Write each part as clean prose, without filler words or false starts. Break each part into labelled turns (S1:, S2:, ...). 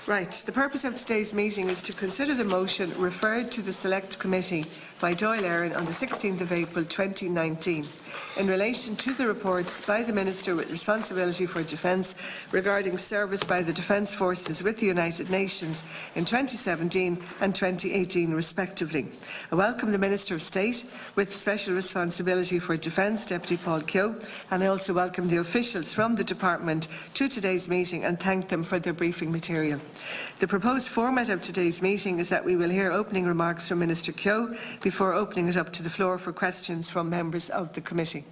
S1: Right. The purpose of today's meeting is to consider the motion referred to the Select Committee by Dáil Éireann on the 16th of April 2019 in relation to the reports by the Minister with responsibility for defence regarding service by the Defence Forces with the United Nations in 2017 and 2018 respectively. I welcome the Minister of State with special responsibility for defence, Deputy Paul Keogh, and I also welcome the officials from the Department to today's meeting and thank them for their briefing material. The proposed format of today's meeting is that we will hear opening remarks from Minister Keogh before opening it up to the floor for questions from members of the committee.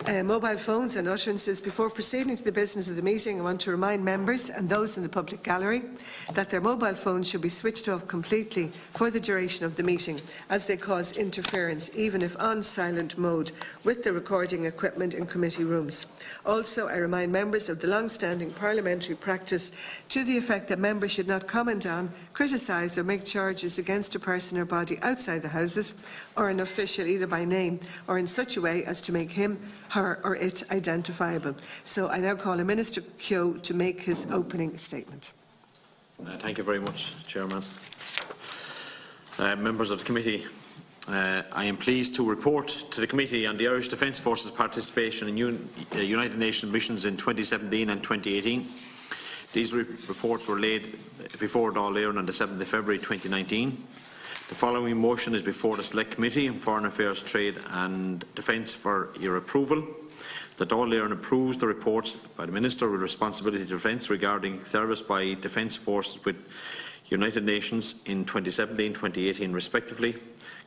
S1: Mobile phones and utterances. Before proceeding to the business of the meeting, I want to remind members and those in the public gallery that their mobile phones should be switched off completely for the duration of the meeting, as they cause interference, even if on silent mode, with the recording equipment in committee rooms. Also, I remind members of the long-standing parliamentary practice to the effect that members should not comment on, criticise or make charges against a person or body outside the Houses or an official either by name or in such a way as to make him, her or it identifiable. So I now call on Minister Keogh to make his opening statement.
S2: Thank you very much, Chairman. Members of the committee, I am pleased to report to the committee on the Irish Defence Forces participation in United Nations missions in 2017 and 2018. These reports were laid before Dáil Éireann on the 7th of February 2019. The following motion is before the Select Committee on Foreign Affairs, Trade and Defence for your approval. That Dáil Éireann approves the reports by the Minister with responsibility to defence regarding service by Defence Forces with United Nations in 2017-2018 respectively,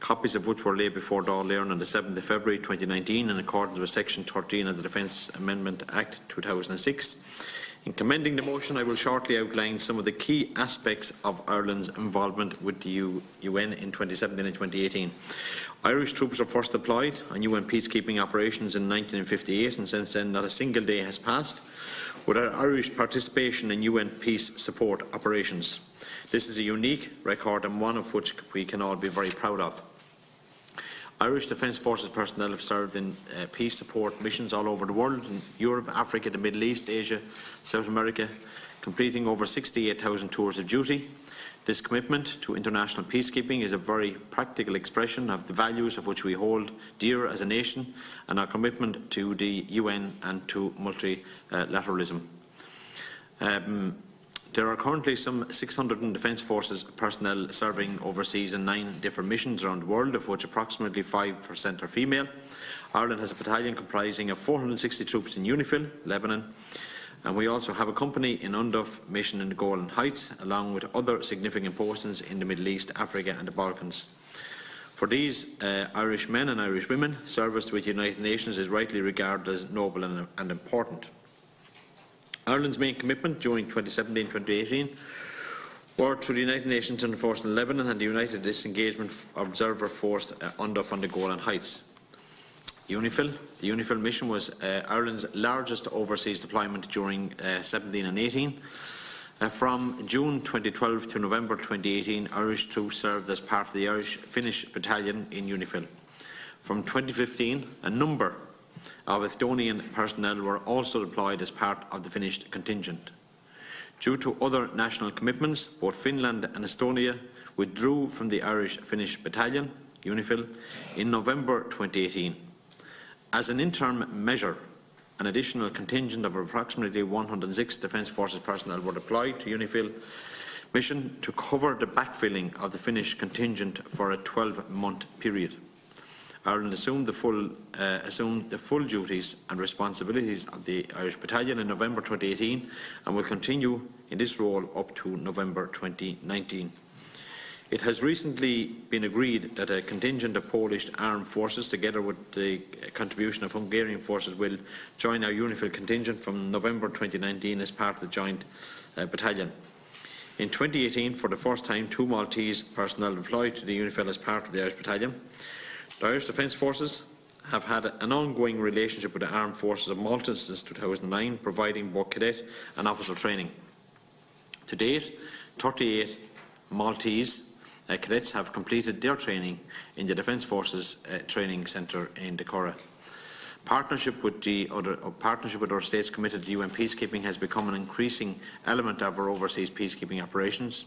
S2: copies of which were laid before Dáil Éireann on the 7th of February 2019 in accordance with Section 13 of the Defence Amendment Act 2006. In commending the motion, I will shortly outline some of the key aspects of Ireland's involvement with the UN in 2017 and 2018. Irish troops were first deployed on UN peacekeeping operations in 1958, and since then not a single day has passed without Irish participation in UN peace support operations. This is a unique record and one of which we can all be very proud of. Irish Defence Forces personnel have served in peace support missions all over the world, in Europe, Africa, the Middle East, Asia, South America, completing over 68,000 tours of duty. This commitment to international peacekeeping is a very practical expression of the values of which we hold dear as a nation and our commitment to the UN and to multilateralism. There are currently some 600 Defence Forces personnel serving overseas in 9 different missions around the world, of which approximately 5% are female. Ireland has a battalion comprising of 460 troops in UNIFIL, Lebanon, and we also have a company in UNDOF mission in the Golan Heights, along with other significant postings in the Middle East, Africa and the Balkans. For these Irish men and Irish women, service with the United Nations is rightly regarded as noble and important. Ireland's main commitment during 2017-2018 were to the United Nations Centre Force in Lebanon and the United Disengagement Observer Force UNDOF on the Golan Heights. UNIFIL. The UNIFIL mission was Ireland's largest overseas deployment during 17 and 18. From June 2012 to November 2018, Irish troops served as part of the Irish-Finnish battalion in UNIFIL. From 2015, a number of Estonian personnel were also deployed as part of the Finnish contingent. Due to other national commitments, both Finland and Estonia withdrew from the Irish-Finnish battalion, UNIFIL, in November 2018. As an interim measure, an additional contingent of approximately 106 Defence Forces personnel were deployed to UNIFIL mission to cover the backfilling of the Finnish contingent for a 12-month period. Ireland assumed the full duties and responsibilities of the Irish Battalion in November 2018 and will continue in this role up to November 2019. It has recently been agreed that a contingent of Polish armed forces, together with the contribution of Hungarian forces, will join our UNIFIL contingent from November 2019 as part of the joint battalion. In 2018, for the first time, 2 Maltese personnel deployed to the UNIFIL as part of the Irish Battalion. The Irish Defence Forces have had an ongoing relationship with the Armed Forces of Malta since 2009, providing both cadet and officer training. To date, 38 Maltese cadets have completed their training in the Defence Forces Training Centre in Decorah. Partnership with our states committed to UN peacekeeping has become an increasing element of our overseas peacekeeping operations.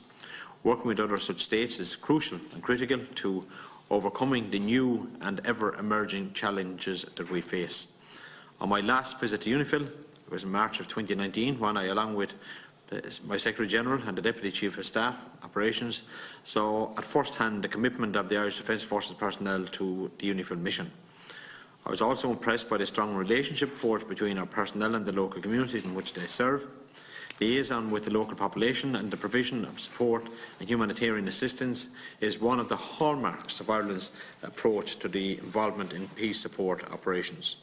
S2: Working with other such states is crucial and critical to overcoming the new and ever-emerging challenges that we face. On my last visit to UNIFIL, it was in March of 2019, when I, along with my Secretary-General and the Deputy Chief of Staff Operations, saw at first hand the commitment of the Irish Defence Forces personnel to the UNIFIL mission. I was also impressed by the strong relationship forged between our personnel and the local communities in which they serve. Liaison with the local population and the provision of support and humanitarian assistance is one of the hallmarks of Ireland's approach to the involvement in peace support operations.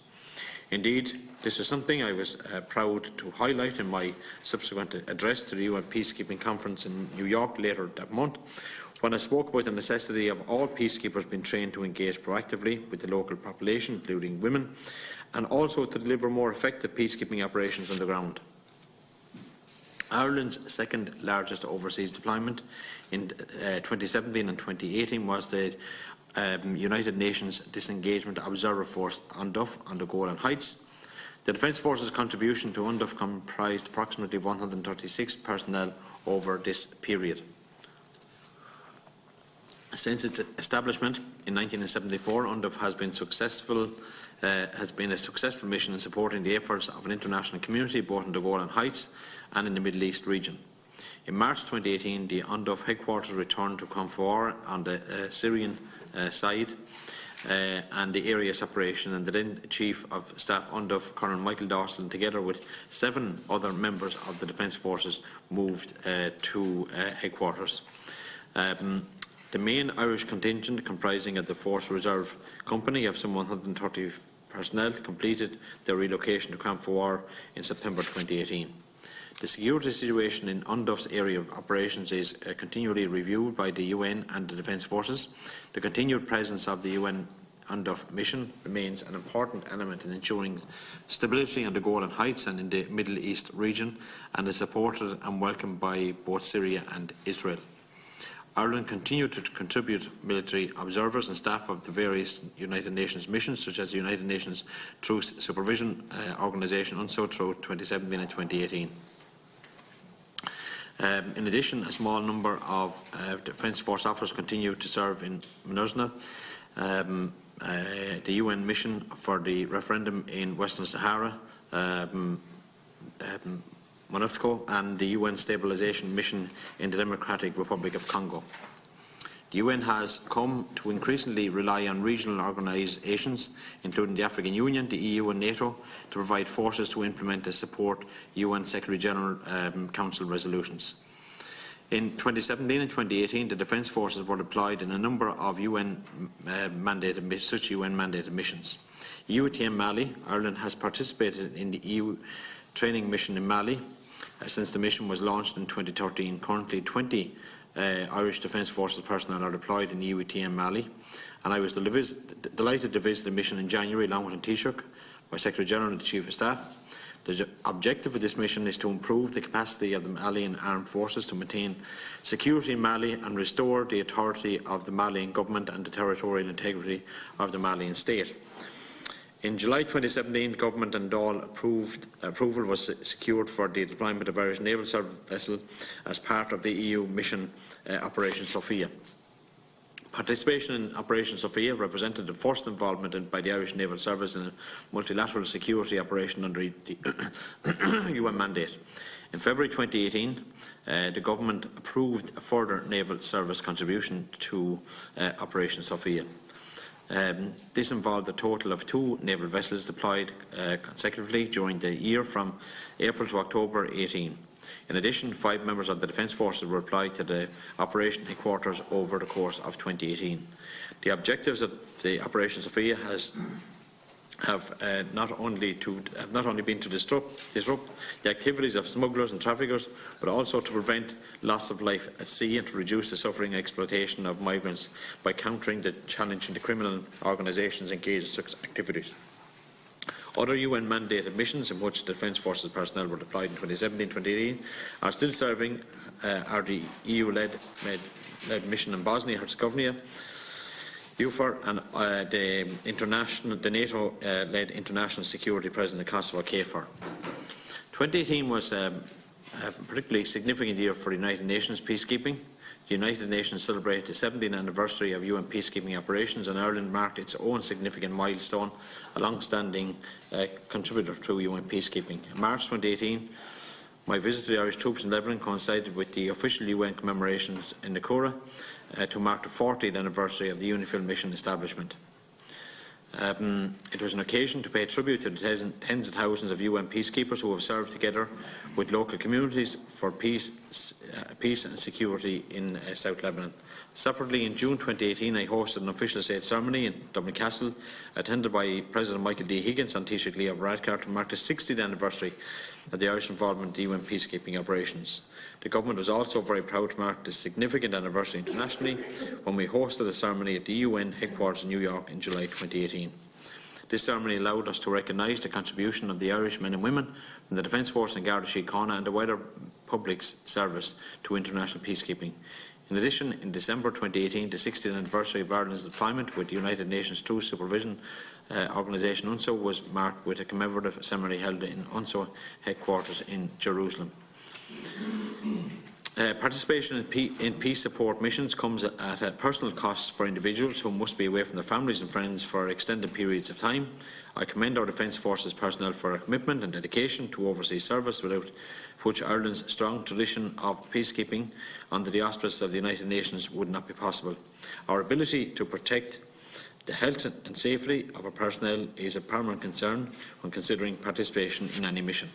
S2: Indeed, this is something I was proud to highlight in my subsequent address to the UN Peacekeeping Conference in New York later that month, when I spoke about the necessity of all peacekeepers being trained to engage proactively with the local population, including women, and also to deliver more effective peacekeeping operations on the ground. Ireland's second largest overseas deployment in 2017 and 2018 was the United Nations Disengagement Observer Force UNDOF on the Golan Heights. The Defence Forces' contribution to UNDOF comprised approximately 136 personnel over this period. Since its establishment in 1974, UNDOF has been a successful mission in supporting the efforts of an international community both in the Golan Heights and in the Middle East region. In March 2018, the UNDOF headquarters returned to Confawar on the Syrian side and the area separation, and the then Chief of Staff UNDOF, Colonel Michael Dawson, together with 7 other members of the Defence Forces, moved to headquarters. The main Irish contingent, comprising of the Force Reserve Company of some 130 personnel, completed their relocation to Confawar in September 2018. The security situation in UNDOF's area of operations is continually reviewed by the UN and the Defence Forces. The continued presence of the UN UNDOF mission remains an important element in ensuring stability on the Golan Heights and in the Middle East region, and is supported and welcomed by both Syria and Israel. Ireland continued to contribute military observers and staff of the various United Nations missions, such as the United Nations Truce Supervision Organisation, UNSO, throughout 2017 and 2018. In addition, a small number of Defence Force officers continue to serve in MINUSMA, the UN mission for the referendum in Western Sahara, MONUSCO, and the UN Stabilisation Mission in the Democratic Republic of Congo. The UN has come to increasingly rely on regional organisations, including the African Union, the EU and NATO, to provide forces to implement and support UN Secretary-General Council resolutions. In 2017 and 2018, the Defence Forces were deployed in a number of such UN-mandated missions. EUTM Mali, Ireland has participated in the EU training mission in Mali since the mission was launched in 2013. Currently, 20 Irish Defence Forces personnel are deployed in EUTM Mali, and I was delighted to visit the mission in January along with Taoiseach, my Secretary-General and the Chief of Staff. The objective of this mission is to improve the capacity of the Malian armed forces to maintain security in Mali and restore the authority of the Malian government and the territorial integrity of the Malian state. In July 2017, Government and Dáil approval was secured for the deployment of Irish Naval Service vessel as part of the EU mission Operation Sophia. Participation in Operation Sophia represented the first involvement by the Irish Naval Service in a multilateral security operation under the UN mandate. In February 2018, the Government approved a further Naval Service contribution to Operation Sophia. This involved a total of 2 naval vessels deployed consecutively during the year from April to October 2018. In addition, 5 members of the Defence Forces were deployed to the operation headquarters over the course of 2018. The objectives of the Operation Sophia have not only been to disrupt the activities of smugglers and traffickers, but also to prevent loss of life at sea and to reduce the suffering and exploitation of migrants by countering the challenge in the criminal organisations engaged in such activities. Other UN-mandated missions in which Defence Forces personnel were deployed in 2017-2018 are still serving are the EU-led mission in Bosnia-Herzegovina, EUFOR and the NATO-led international security presence in Kosovo, KFOR. 2018 was a particularly significant year for United Nations peacekeeping. The United Nations celebrated the 17th anniversary of UN peacekeeping operations, and Ireland marked its own significant milestone, a long-standing contributor to UN peacekeeping. In March 2018, my visit to the Irish troops in Lebanon coincided with the official UN commemorations in Nakura to mark the 40th anniversary of the UNIFIL mission establishment. It was an occasion to pay tribute to the tens of thousands of UN peacekeepers who have served together with local communities for peace and security in South Lebanon. Separately, in June 2018, I hosted an official state ceremony in Dublin Castle, attended by President Michael D. Higgins and Taoiseach Leo Varadkar, to mark the 60th anniversary of the Irish involvement in UN peacekeeping operations. The Government was also very proud to mark this significant anniversary internationally when we hosted a ceremony at the UN headquarters in New York in July 2018. This ceremony allowed us to recognise the contribution of the Irish men and women from the Defence Force and Garda Síochána and the wider public's service to international peacekeeping. In addition, in December 2018, the 60th anniversary of Ireland's deployment with the United Nations Truce Supervision Organisation UNSO was marked with a commemorative ceremony held in UNSO headquarters in Jerusalem. Participation in peace support missions comes at a personal cost for individuals who must be away from their families and friends for extended periods of time. I commend our Defence Forces personnel for their commitment and dedication to overseas service, without which Ireland's strong tradition of peacekeeping under the auspices of the United Nations would not be possible. Our ability to protect the health and safety of our personnel is a paramount concern when considering participation in any mission.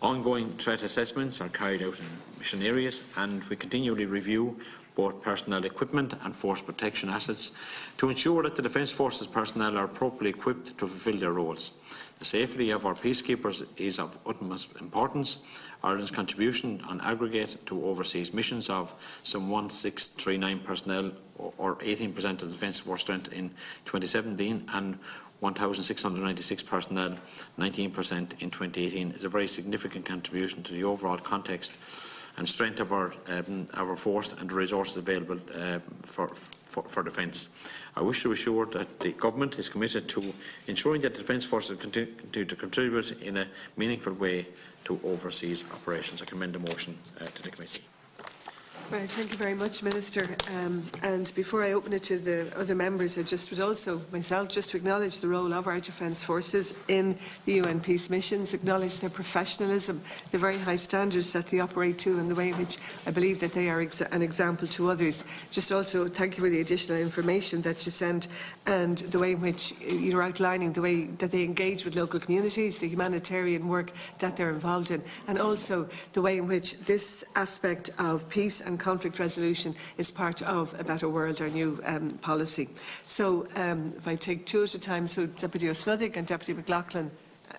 S2: Ongoing threat assessments are carried out in mission areas, and we continually review both personnel equipment and force protection assets to ensure that the Defence Forces personnel are appropriately equipped to fulfil their roles. The safety of our peacekeepers is of utmost importance. Ireland's contribution on aggregate to overseas missions of some 1639 personnel, or 18% of the Defence Force strength in 2017, and 1,696 personnel, 19% in 2018, is a very significant contribution to the overall context and strength of our force and the resources available for defence. I wish to assure that the Government is committed to ensuring that the Defence Forces continue to contribute in a meaningful way to overseas operations. I commend the motion to the committee.
S1: Right, thank you very much, Minister. And before I open it to the other members, I just would also myself just to acknowledge the role of our Defence Forces in the UN peace missions, acknowledge their professionalism, the very high standards that they operate to, and the way in which I believe that they are an example to others. Just also thank you for the additional information that you sent, and the way in which you're outlining the way that they engage with local communities, the humanitarian work that they're involved in, and also the way in which this aspect of peace and conflict resolution is part of A Better World, our new policy. So if I take two at a time, so Deputy O'Sullivan and Deputy McLoughlin,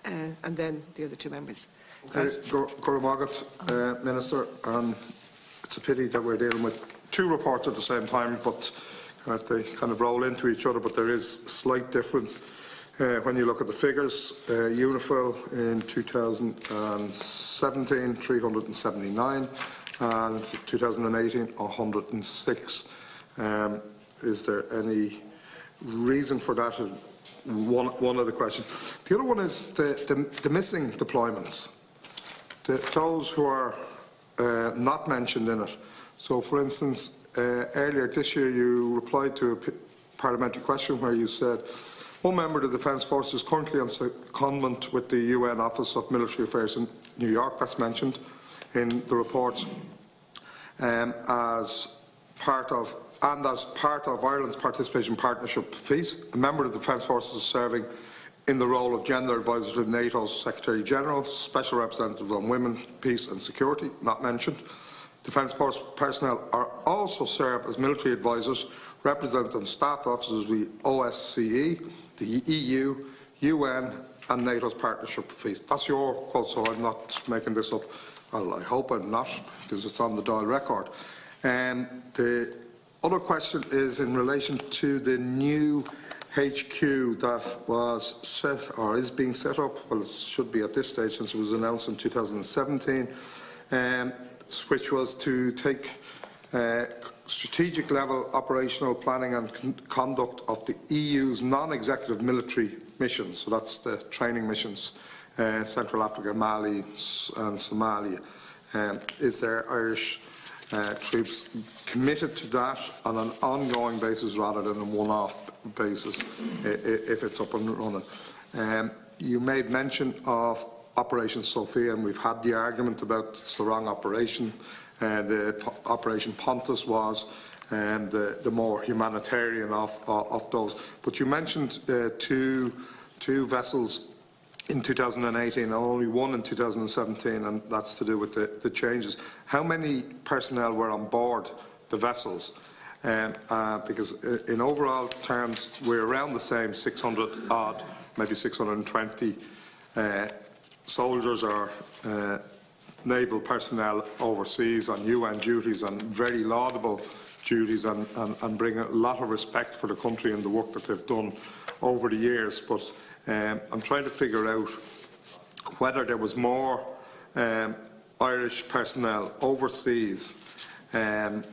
S1: and then the other two members.
S3: Okay, Minister, it's a pity that we're dealing with two reports at the same time, but they kind of roll into each other, but there is a slight difference. When you look at the figures, UNIFIL in 2017, 379, and 2018, 106. Is there any reason for that? One of the questions. The other one is the missing deployments, those who are not mentioned in it. So, for instance, earlier this year you replied to a parliamentary question where you said one member of the Defence Force is currently on secondment with the UN Office of Military Affairs in New York. That's mentioned in the report, as part of Ireland's participation in Partnership Peace. A member of the Defence Forces is serving in the role of Gender Advisor to NATO's Secretary General, Special Representative on Women, Peace and Security, not mentioned. Defence Force personnel are also serve as military advisors, representing staff officers with the OSCE, the EU, UN and NATO's Partnership Peace. That's your quote, so I'm not making this up. Well, I hope I'm not, because it's on the Dáil record. The other question is in relation to the new HQ that was set, or is being set up. Well, it should be at this stage, since it was announced in 2017, which was to take strategic level operational planning and conduct of the EU's non-executive military missions, so that's the training missions, Central Africa, Mali and Somalia. Is there Irish troops committed to that on an ongoing basis rather than a one-off basis if it's up and running? You made mention of Operation Sophia, and we've had the argument about it's the wrong operation. The Operation Pontus was the more humanitarian of those. But you mentioned two vessels in 2018 and only one in 2017, and that's to do with the changes. How many personnel were on board the vessels? Because in overall terms, we're around the same 600 odd, maybe 620 soldiers or naval personnel overseas on UN duties, and very laudable duties, and bring a lot of respect for the country and the work that they've done over the years. But I'm trying to figure out whether there was more Irish personnel overseas than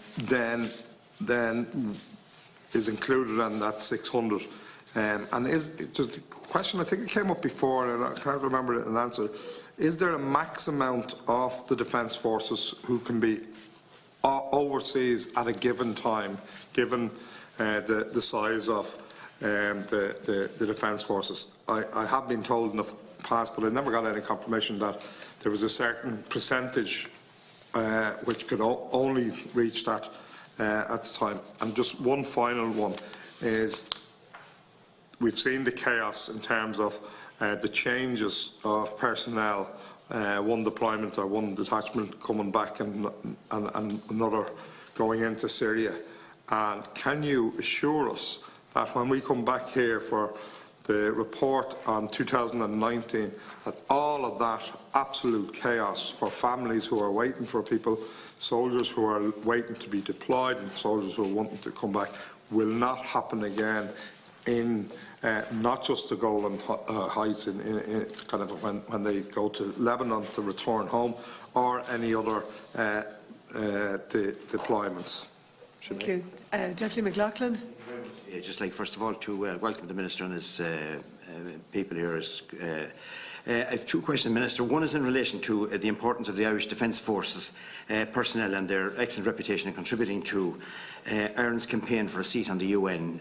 S3: is included in that 600. And is just a question, I think it came up before and I can't remember an answer. Is there a max amount of the Defence Forces who can be overseas at a given time, given the size of the Defence Forces? I have been told in the past, but I never got any confirmation, that there was a certain percentage which could only reach that at the time. And just one final one is, we've seen the chaos in terms of the changes of personnel, one deployment or one detachment coming back and another going into Syria. And can you assure us that when we come back here for the report on 2019, that all of that absolute chaos for families who are waiting for people, soldiers who are waiting to be deployed and soldiers who are wanting to come back, will not happen again in not just the Golan Heights, in kind of when they go to Lebanon to return home, or any other deployments?
S1: Thank you. Deputy McLoughlin.
S4: I'd just like, first of all, to welcome the Minister and his people here. I have two questions, Minister. One is in relation to the importance of the Irish Defence Forces personnel and their excellent reputation in contributing to Ireland's campaign for a seat on the UN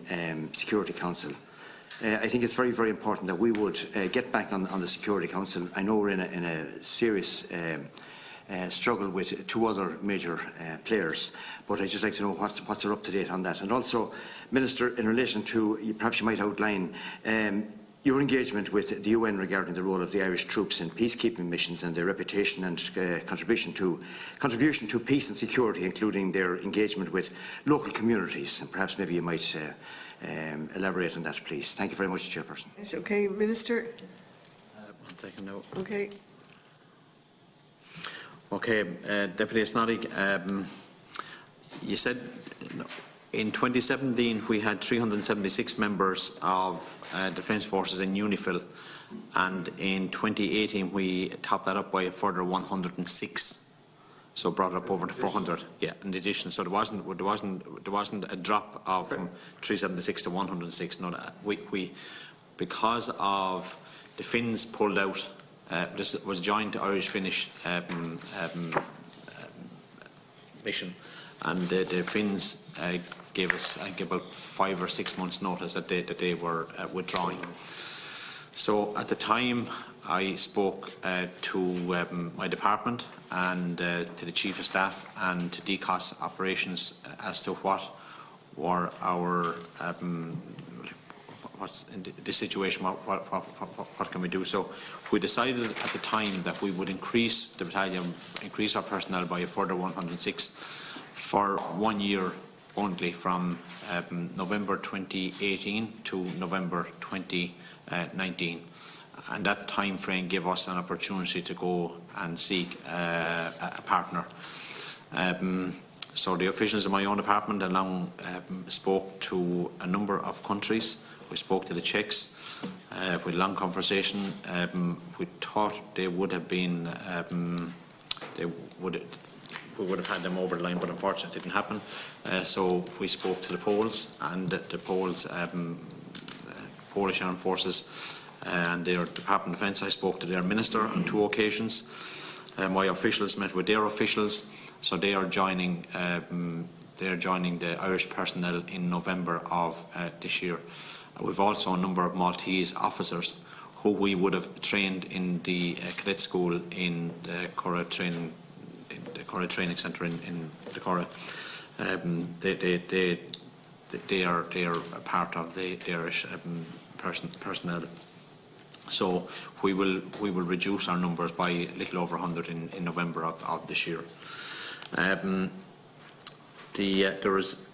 S4: Security Council. I think it's very, very important that we would get back on the Security Council. I know we're in a serious struggle with two other major players, but I'd just like to know what's up to date on that. And also, Minister, in relation to, perhaps you might outline your engagement with the UN regarding the role of the Irish troops in peacekeeping missions and their reputation and contribution to peace and security, including their engagement with local communities. And perhaps maybe you might elaborate on that, please. Thank you very much, Chairperson.
S1: Yes, okay, Minister.
S2: One second now.
S1: Okay.
S2: Okay, Deputy Snoddy, you said in 2017 we had 376 members of Defence Forces in UNIFIL, and in 2018 we topped that up by a further 106, so brought it up over to 400. Yeah, in addition, so there wasn't a drop of from 376 to 106. No, we because of the Finns pulled out. This was joined Irish-Finnish mission, and the Finns gave us about 5 or 6 months' notice that they were withdrawing. So at the time, I spoke to my department and to the Chief of Staff and to DCOS operations as to what were our what's in the situation, what can we do? So we decided at the time that we would increase the battalion, increase our personnel by a further 106 for 1 year only, from November 2018 to November 2019. And that time frame gave us an opportunity to go and seek a partner. So the officials in my own department along spoke to a number of countries. We spoke to the Czechs. We had a long conversation. We thought they would have been, we would have had them over the line, but unfortunately it didn't happen. So we spoke to the Poles, and the Poles, Polish Armed Forces and their Department of Defence. I spoke to their minister on 2 occasions. My officials met with their officials, so they are joining. They are joining the Irish personnel in November of this year. We've also a number of Maltese officers who we would have trained in the cadet school in the Curra training, centre in the Curra. They are a part of the Irish personnel. So we will reduce our numbers by a little over 100 in November of this year.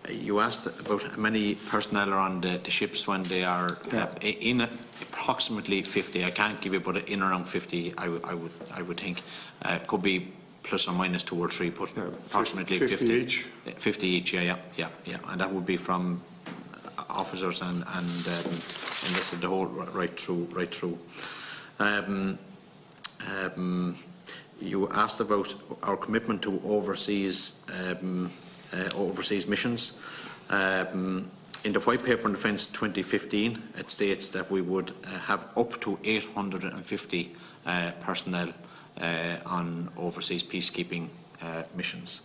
S2: You asked about how many personnel are on the ships when they are in approximately 50. I can't give you, but in around 50, I would think. Could be plus or minus 2 or 3, but approximately 50 each. 50 each, yeah, and that would be from officers and enlisted the whole right through. You asked about our commitment to overseas missions. In the White Paper on Defence 2015, it states that we would have up to 850 personnel on overseas peacekeeping missions.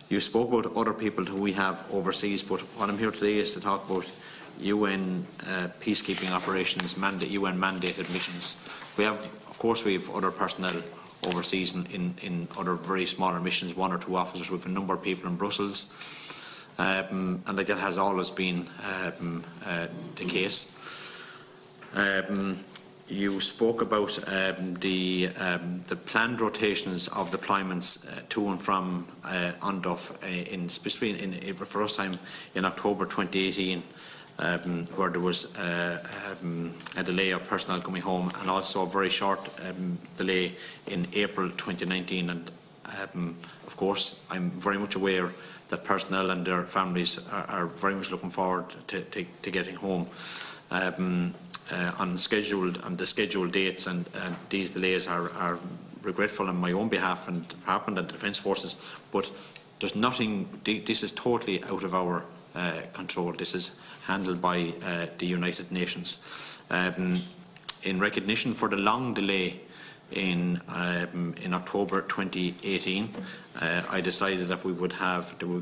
S2: You spoke about other people who we have overseas, but what I'm here today is to talk about UN peacekeeping operations, UN mandated missions. We have, of course, we have other personnel overseas in other very smaller missions, 1 or 2 officers. We have a number of people in Brussels, and that has always been the case. You spoke about the planned rotations of deployments to and from UNDOF, specifically for us time in October 2018, where there was a delay of personnel coming home, and also a very short delay in April 2019. And of course, I'm very much aware that personnel and their families are very much looking forward to getting home on the scheduled dates, and these delays are regretful on my own behalf and the Department and the Defence Forces. But there's nothing. This is totally out of our control. This is handled by the United Nations. In recognition for the long delay in October 2018, I decided that we would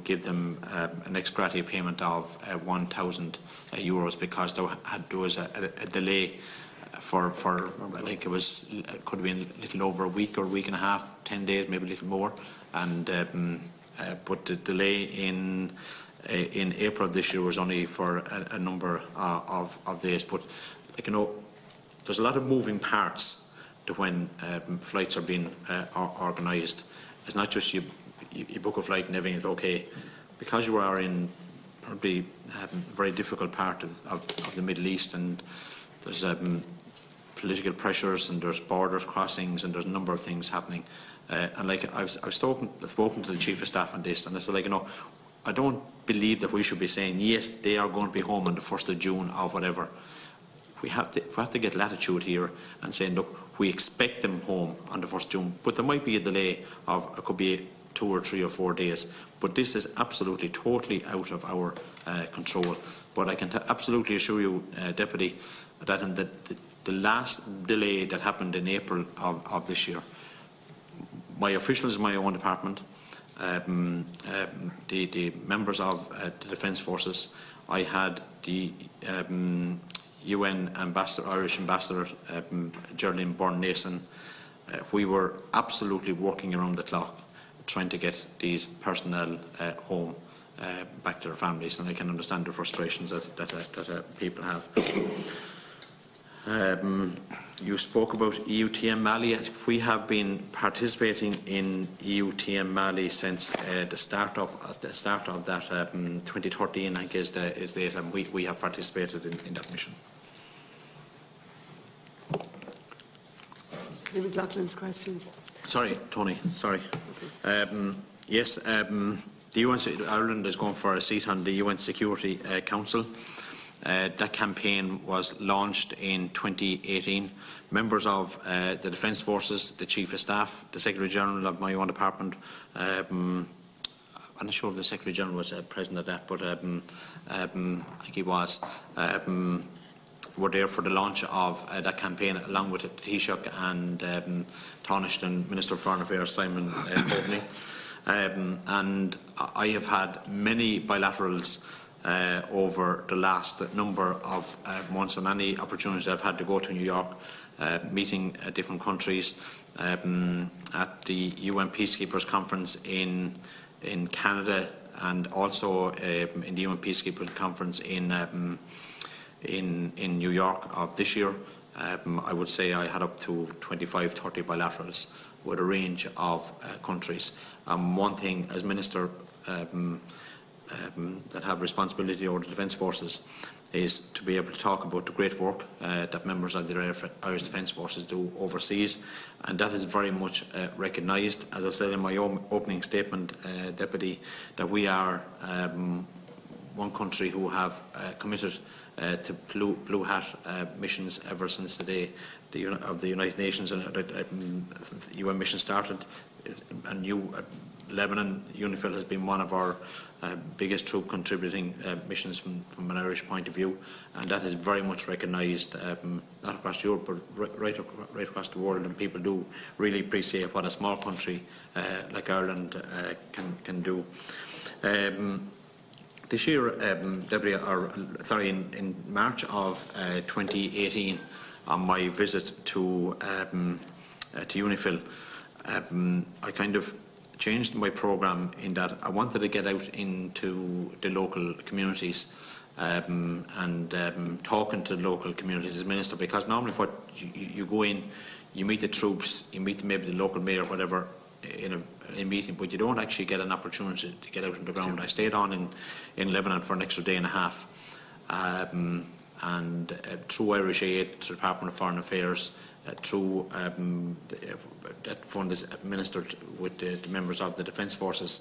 S2: give them an ex gratia payment of €1,000 because there was a delay for I think it could have been a little over a week or a week and a half, 10 days, maybe a little more, and but the delay in April of this year was only for a number of days. But there's a lot of moving parts to when flights are being organised. It's not just you book a flight and everything's okay, because you are in probably a very difficult part of the Middle East, and there's political pressures, and there's borders crossings, and there's a number of things happening. And like I've spoken to the Chief of Staff on this, and I said, I don't believe that we should be saying yes, they are going to be home on the 1st of June or whatever. We have to get latitude here and saying, look, we expect them home on the 1st of June, but there might be a delay of, it could be 2 or 3 or 4 days. But this is absolutely, totally out of our control. But I can absolutely assure you, Deputy, that in the last delay that happened in April of this year, my officials in my own department, the members of the Defence Forces, I had the UN ambassador, Irish ambassador, Geraldine Byrne-Nason. We were absolutely working around the clock trying to get these personnel home, back to their families, and I can understand the frustrations that people have. You spoke about EUTM Mali. We have been participating in EUTM Mali since the start of that 2013, I think is the date, and we have participated in that mission.
S1: McLoughlin's questions.
S2: Sorry, Tony. Sorry. Yes, the UN, Ireland is going for a seat on the UN Security Council. That campaign was launched in 2018. Members of the Defence Forces, the Chief of Staff, the Secretary General of my own department, I'm not sure if the Secretary General was present at that, but I think he was. Were there for the launch of that campaign, along with the Taoiseach and Tánaiste and Minister of Foreign Affairs Simon Coveney. And I have had many bilaterals over the last number of months, and any opportunity I've had to go to New York, meeting different countries, at the UN Peacekeepers Conference in Canada, and also in the UN Peacekeepers Conference in New York of this year. I would say I had up to 25-30 bilaterals with a range of countries. One thing as Minister that have responsibility over the Defence Forces is to be able to talk about the great work that members of the Irish Defence Forces do overseas, and that is very much recognised. As I said in my own opening statement, Deputy, that we are one country who have committed to Blue Hat missions ever since the day of the United Nations and the UN mission started. And Lebanon, UNIFIL has been one of our biggest troop contributing missions from an Irish point of view, and that is very much recognised, not across Europe but right across the world, and people do really appreciate what a small country like Ireland can do. This year, in March of 2018, on my visit to UNIFIL, I kind of changed my programme in that I wanted to get out into the local communities and talking to the local communities as Minister, because normally what you go in, you meet the troops, you meet maybe the local mayor, whatever, in a meeting, but you don't actually get an opportunity to get out on the ground. I stayed on in Lebanon for an extra day and a half, and through Irish Aid, through the Department of Foreign Affairs, through that fund is administered with the members of the Defence Forces,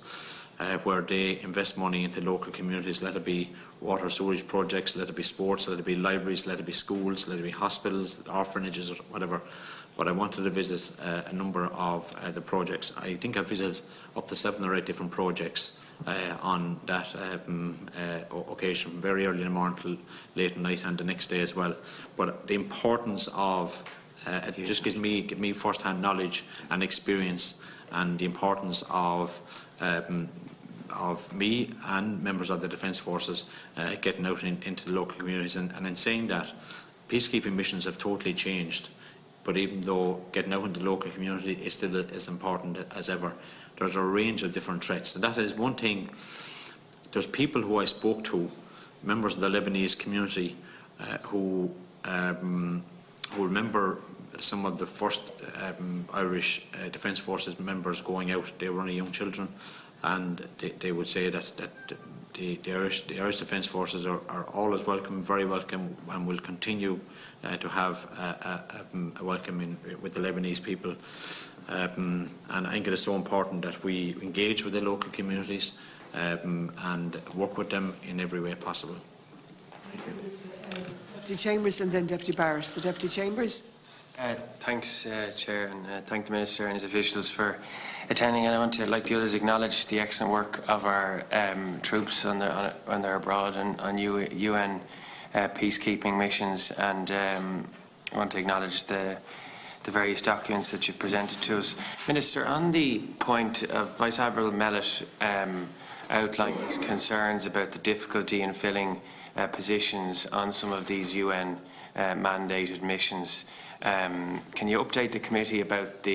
S2: where they invest money into local communities, let it be water sewerage projects, let it be sports, let it be libraries, let it be schools, let it be hospitals, orphanages, or whatever. But I wanted to visit a number of the projects. I think I visited up to 7 or 8 different projects on that occasion, from very early in the morning till late at night, and the next day as well. But the importance of it just gives me first-hand knowledge and experience, and the importance of me and members of the Defence Forces getting out into the local communities. And in saying that, peacekeeping missions have totally changed. But even though getting out into the local community is still as important as ever, there's a range of different threats. And that is one thing. There's people who I spoke to, members of the Lebanese community, who remember some of the first Irish Defence Forces members going out. They were only young children, and they would say that the Irish Defence Forces are always welcome, very welcome, and will continue to have a welcome with the Lebanese people. And I think it is so important that we engage with the local communities and work with them in every way possible.
S1: Deputy Chambers and then Deputy Barrett. So Deputy Chambers.
S5: Thanks, Chair, and thank the Minister and his officials for attending. And I want to, like the others, acknowledge the excellent work of our troops when they're abroad and on UN peacekeeping missions. And I want to acknowledge the various documents that you've presented to us. Minister, on the point of Vice Admiral Mellett outlined his concerns about the difficulty in filling positions on some of these UN mandated missions. Can you update the committee about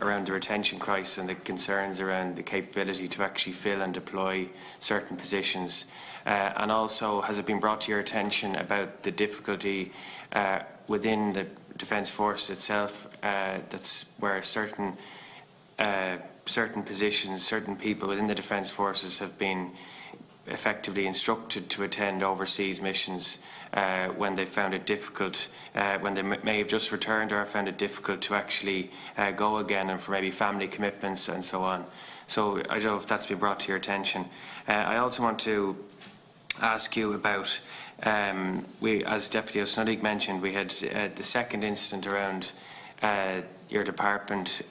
S5: around the retention crisis and the concerns around the capability to actually fill and deploy certain positions? And also, has it been brought to your attention about the difficulty within the Defence Force itself, that's where certain positions, certain people within the Defence Forces have been effectively instructed to attend overseas missions when they found it difficult, when they may have just returned or found it difficult to actually go again, and for maybe family commitments and so on. So I don't know if that's been brought to your attention. I also want to ask you about, as Deputy O'Sullivan mentioned, we had the second incident around your department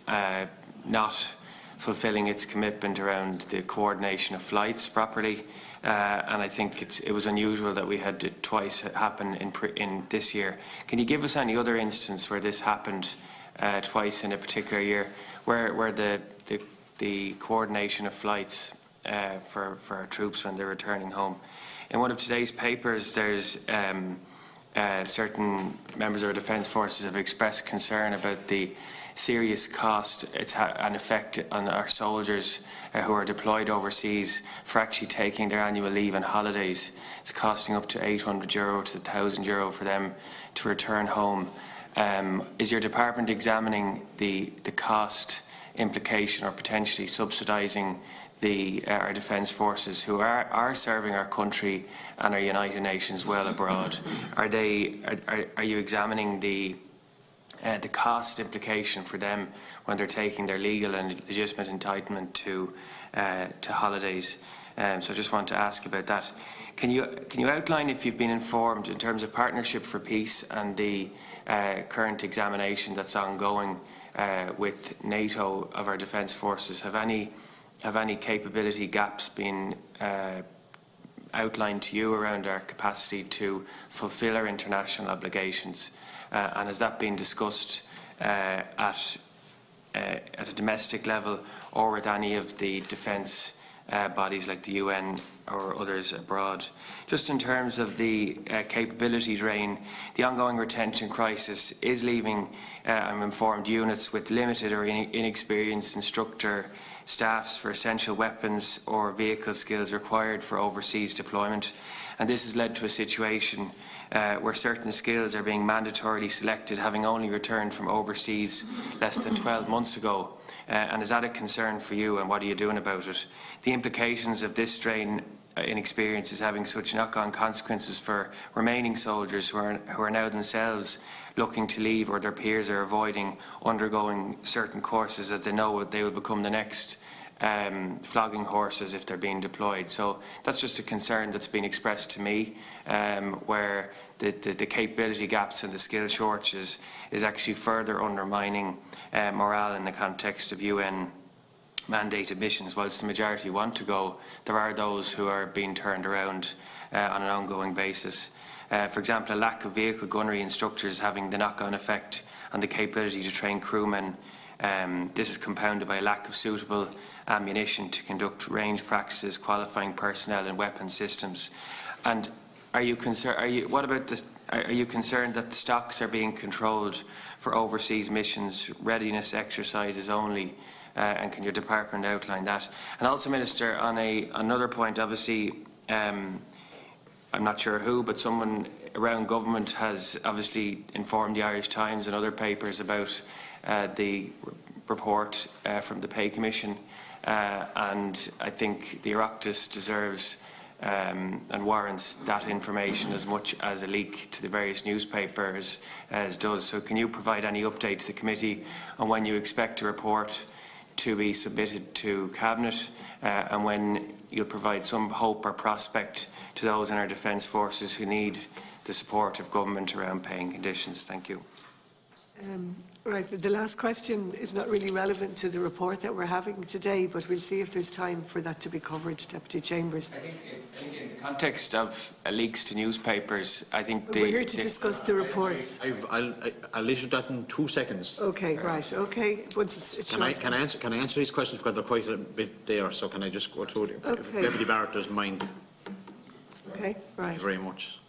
S5: not fulfilling its commitment around the coordination of flights properly. And I think it was unusual that we had it twice happen in this year. Can you give us any other instance where this happened twice in a particular year, where the coordination of flights for our troops when they're returning home? In one of today's papers, there's certain members of our Defence Forces have expressed concern about the serious cost it's an effect on our soldiers who are deployed overseas for actually taking their annual leave and holidays. It's costing up to €800 to €1,000 for them to return home. Is your department examining the cost implication or potentially subsidising our Defence Forces who are serving our country and our United Nations well abroad? Are you examining the cost implication for them when they're taking their legal and legitimate entitlement to holidays? So I just want to ask about that. Can you outline if you've been informed in terms of Partnership for Peace and the current examination that's ongoing with NATO of our Defence Forces? Have any capability gaps been outlined to you around our capacity to fulfil our international obligations? And has that been discussed at a domestic level or with any of the defence bodies like the UN or others abroad? Just in terms of the capability drain, the ongoing retention crisis is leaving, I'm informed, units with limited or inexperienced instructor staffs for essential weapons or vehicle skills required for overseas deployment. And this has led to a situation where certain skills are being mandatorily selected, having only returned from overseas less than 12 months ago. And is that a concern for you, and what are you doing about it? The implications of this strain in experience is having such knock-on consequences for remaining soldiers who are now themselves looking to leave, or their peers are avoiding undergoing certain courses that they know they will become the next flogging horses if they're being deployed. So that's just a concern that's been expressed to me, where the capability gaps and the skill shortages is actually further undermining morale in the context of UN mandated missions. Whilst the majority want to go, there are those who are being turned around on an ongoing basis. For example, a lack of vehicle gunnery instructors having the knock-on effect on the capability to train crewmen. This is compounded by a lack of suitable ammunition to conduct range practices, qualifying personnel and weapon systems. And are you concerned? Are you concerned that the stocks are being controlled for overseas missions, readiness exercises only? And can your department outline that? And also, Minister, on another point, obviously, I'm not sure who, but someone around government has obviously informed the Irish Times and other papers about the report from the Pay Commission, and I think the Oireachtas deserves and warrants that information as much as a leak to the various newspapers as does. So can you provide any update to the committee on when you expect a report to be submitted to Cabinet, and when you'll provide some hope or prospect to those in our Defence Forces who need the support of government around paying conditions? Thank you.
S1: Right, the last question is not really relevant to the report that we're having today, but we'll see if there's time for that to be covered, Deputy Chambers.
S5: I think in the context of leaks to newspapers, I think
S1: we're here to discuss the reports.
S2: I'll issue that in 2 seconds.
S1: Okay, right. Okay. Once it's
S2: Can I answer these questions, because they're quite a bit there? So can I just go through it? If Deputy Barrett doesn't mind.
S1: Okay, right.
S2: Thank you very much.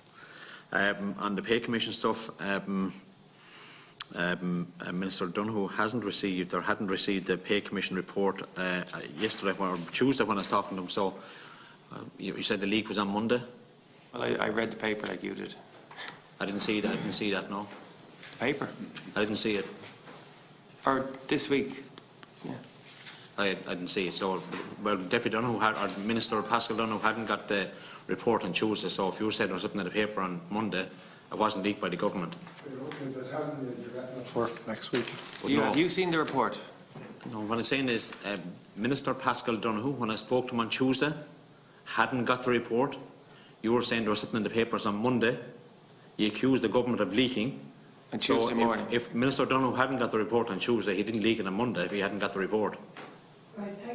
S2: On the Pay Commission stuff, Minister Donoghue hadn't received the Pay Commission report yesterday or Tuesday when I was talking to him. So you said the leak was on Monday.
S5: Well, I read the paper like you did.
S2: I didn't see that. I didn't see that. No.
S5: The paper.
S2: I didn't see it.
S5: For this week. Yeah.
S2: I didn't see it. So, well, Deputy Donoghue or Minister Paschal Donoghue hadn't got the report on Tuesday. So if you said there was something in the paper on Monday, it wasn't leaked by the government.
S3: For next week.
S5: Have you seen the report?
S2: No, what I'm saying is Minister Paschal Donoghue, when I spoke to him on Tuesday, hadn't got the report. You were saying there was something in the papers on Monday. You accused the government of leaking.
S5: On Tuesday morning.
S2: If Minister Donoghue hadn't got the report on Tuesday, he didn't leak it on Monday if he hadn't got the report.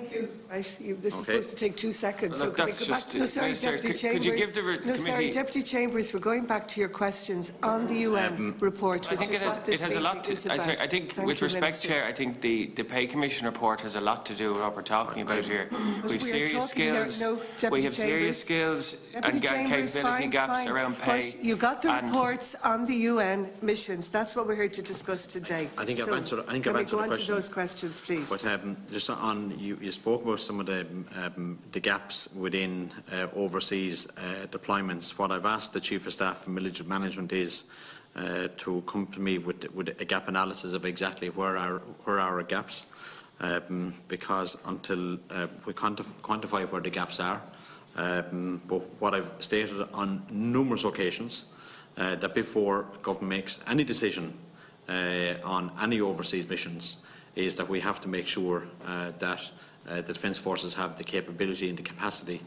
S1: Thank you. Right, this is
S2: Okay.
S1: supposed to take 2 seconds.
S5: Well, look,
S1: can we
S5: that's
S1: go back
S5: just-
S1: to
S5: Minister,
S1: Deputy
S5: could you give the
S1: Chambers?
S5: committee-
S1: Sorry, Deputy Chambers, we're going back to your questions on the UN report,
S5: I
S1: which
S5: think
S1: is what this
S5: it has a lot
S1: meeting is
S5: to,
S1: about.
S5: I think,
S1: Thank
S5: with
S1: you,
S5: respect,
S1: Minister.
S5: Chair, I think the Pay Commission report has a lot to do with what we're talking about here.
S1: But
S5: We've
S1: we are
S5: serious
S1: talking here-
S5: skills.
S1: no, Deputy
S5: We have serious
S1: Chambers.
S5: skills
S1: Deputy
S5: and
S1: Chambers,
S5: capability
S1: fine,
S5: gaps
S1: fine.
S5: around pay.
S1: But you got the
S5: and-
S1: reports on the UN missions. That's what we're here to discuss today.
S2: I think I've answered- I think
S1: can
S2: I've
S1: we
S2: answered
S1: go
S2: the
S1: on to
S2: question.
S1: those questions, please?
S2: But just on, you spoke about some of the gaps within overseas deployments. What I've asked the Chief of Staff for Military Management is to come to me with a gap analysis of exactly where are our gaps, because until we quantify where the gaps are. But what I've stated on numerous occasions, that before government makes any decision on any overseas missions, is that we have to make sure that the Defence Forces have the capability and the capacity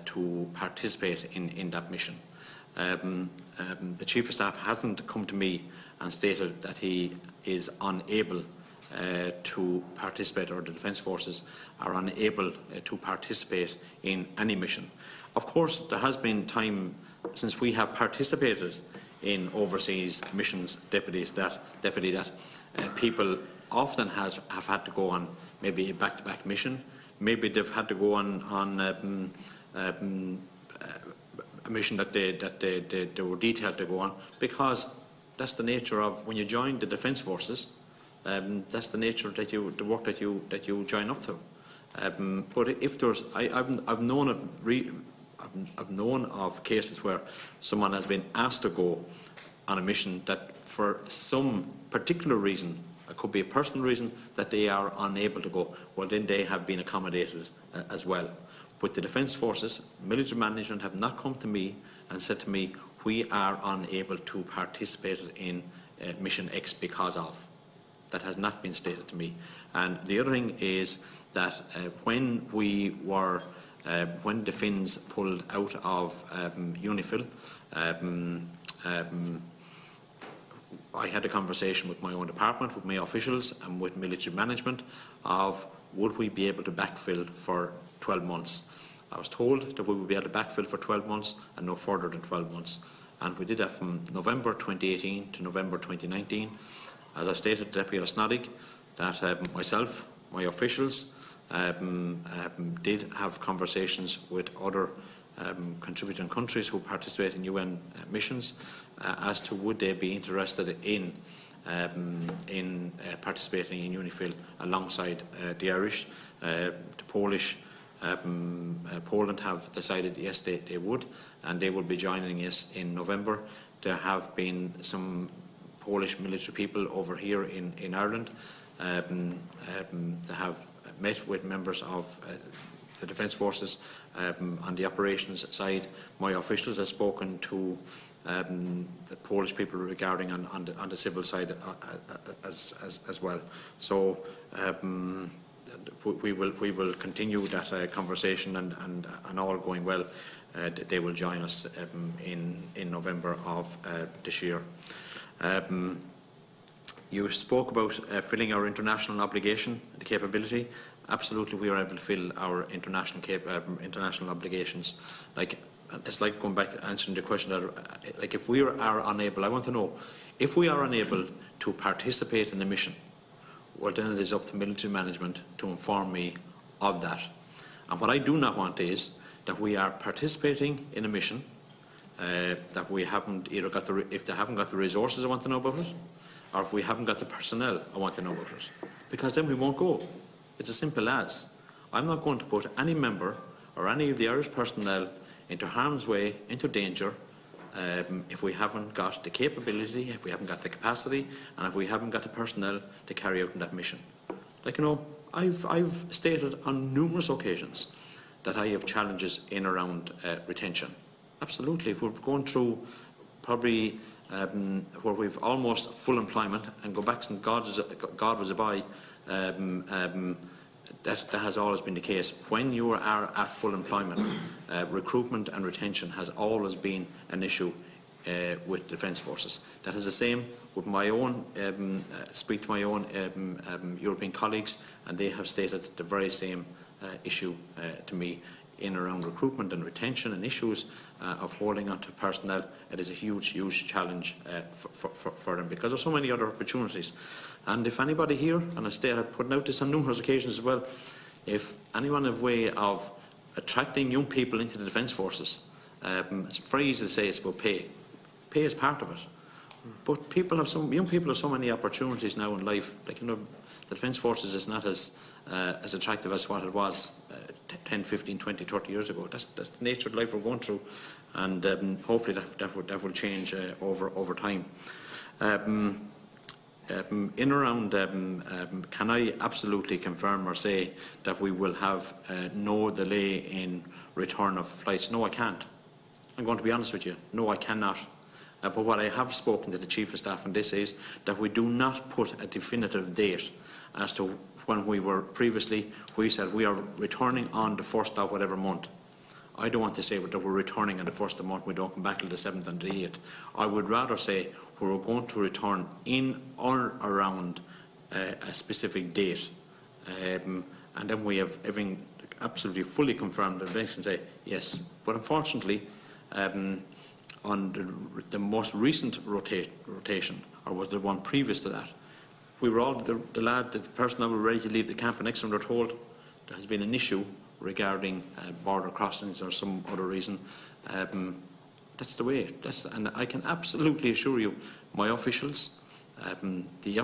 S2: to participate in that mission. The Chief of Staff hasn't come to me and stated that he is unable to participate, or the Defence Forces are unable to participate in any mission. Of course, there has been time since we have participated in overseas missions, Deputy, that people often have had to go on maybe a back-to-back mission. Maybe they've had to go on a mission that they were detailed to go on, because that's the nature of when you join the Defence Forces. That's the nature that the work that you join up to. But if there's, I've known of cases where someone has been asked to go on a mission that for some particular reason, it could be a personal reason, that they are unable to go. Well, then they have been accommodated as well. But the Defence Forces, military management have not come to me and said to me, we are unable to participate in mission X because of. That has not been stated to me. And the other thing is that when the Finns pulled out of UNIFIL, I had a conversation with my own department, with my officials and with military management of would we be able to backfill for 12 months. I was told that we would be able to backfill for 12 months and no further than 12 months. And we did that from November 2018 to November 2019. As I stated to Deputy Osnadig, that myself, my officials, did have conversations with other contributing countries who participate in UN missions as to would they be interested in participating in UNIFIL alongside the Irish. The Polish, Poland have decided yes they would, and they will be joining us in November. There have been some Polish military people over here in Ireland that have met with members of the Defence Forces on the operations side. My officials have spoken to the Polish people regarding on the civil side as well. So we will continue that conversation, and all going well, they will join us in November of this year. You spoke about filling our international obligation, the capability. Absolutely, we are able to fill our international obligations. It's like going back to answering the question that, like, if we are unable, I want to know, if we are unable to participate in a mission, well, then it is up to military management to inform me of that. And what I do not want is that we are participating in a mission that we haven't either got if they haven't got the resources, I want to know about it, or if we haven't got the personnel, I want to know about it. Because then we won't go. It's as simple as, I'm not going to put any member or any of the Irish personnel into harm's way, into danger, if we haven't got the capability, if we haven't got the capacity, and if we haven't got the personnel to carry out in that mission. Like, you know, I've stated on numerous occasions that I have challenges in around retention. Absolutely. We're going through probably where we've almost full employment, and go back since God was a boy, that has always been the case. When you are at full employment, recruitment and retention has always been an issue with Defence Forces. That is the same with my own, speak to my own European colleagues, and they have stated the very same issue to me in around recruitment and retention and issues of holding on to personnel. It is a huge, huge challenge for them, because there are so many other opportunities. And if anybody here, and I have put out this on numerous occasions as well, if anyone have a way of attracting young people into the Defence Forces, it's very easy to say it's about pay. Pay is part of it. But young people have so many opportunities now in life. Like, the Defence Forces is not as attractive as what it was 10, 15, 20, 30 years ago. That's the nature of life we're going through, and hopefully that will change over time. In around, can I absolutely confirm or say that we will have no delay in return of flights? No, I can't. I'm going to be honest with you. No, I cannot. But what I have spoken to the Chief of Staff on this is that we do not put a definitive date as to when we were previously. We said we are returning on the 1st of whatever month. I don't want to say that we're returning on the 1st of the month, we don't come back till the 7th and the 8th. I would rather say we're going to return in or around a specific date. And then we have everything absolutely fully confirmed, and they can say yes. But unfortunately, on the most recent rotation, or was the one previous to that, we were all, the personnel were ready to leave the camp, and next time they're told there has been an issue regarding border crossings or some other reason. That's the way. And I can absolutely assure you, my officials, the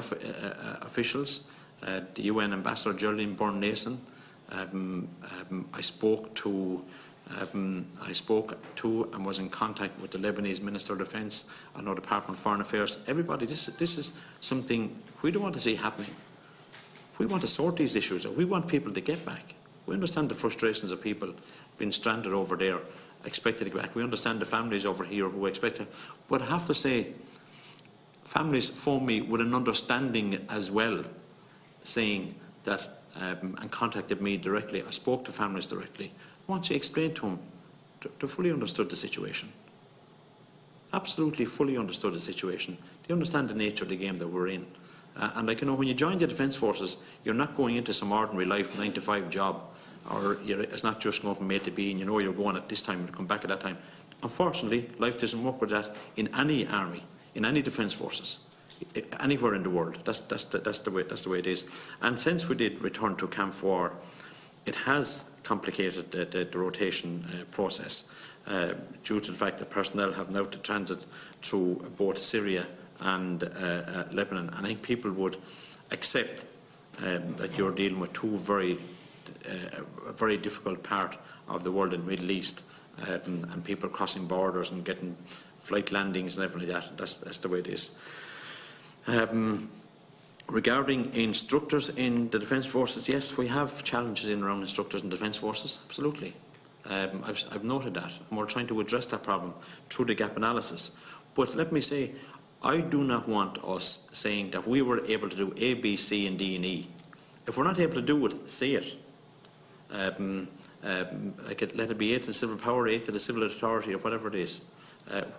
S2: officials, the UN Ambassador Geraldine Byrne-Nason, I spoke to and was in contact with the Lebanese Minister of Defence, I know the Department of Foreign Affairs. Everybody, this is something we don't want to see happening. We want to sort these issues out. We want people to get back. We understand the frustrations of people being stranded over there, expected to get back. We understand the families over here who expect it. But I have to say, families phone me with an understanding as well, saying that, and contacted me directly. I spoke to families directly. Once you explain to them, they fully understood the situation. Absolutely fully understood the situation. They understand the nature of the game that we're in. And when you join the Defence Forces, you're not going into some ordinary life, 9-to-5 job, or it's not just going from A to B and you're going at this time and come back at that time. Unfortunately, life doesn't work with that in any army, in any Defence Forces, anywhere in the world. That's the way it is. And since we did return to Camp 4, it has complicated the rotation process due to the fact that personnel have now to transit through both Syria and Lebanon. And I think people would accept that you're dealing with two very difficult part of the world in the Middle East, and people crossing borders and getting flight landings and everything like that. That's the way it is. Regarding instructors in the Defence Forces, yes, we have challenges in around instructors in Defence Forces, absolutely. I've noted that, and we're trying to address that problem through the gap analysis. But let me say, I do not want us saying that we were able to do A, B, C and D and E. If we're not able to do it, say it. Let it be A to the civil power, A to the civil authority, or whatever it is.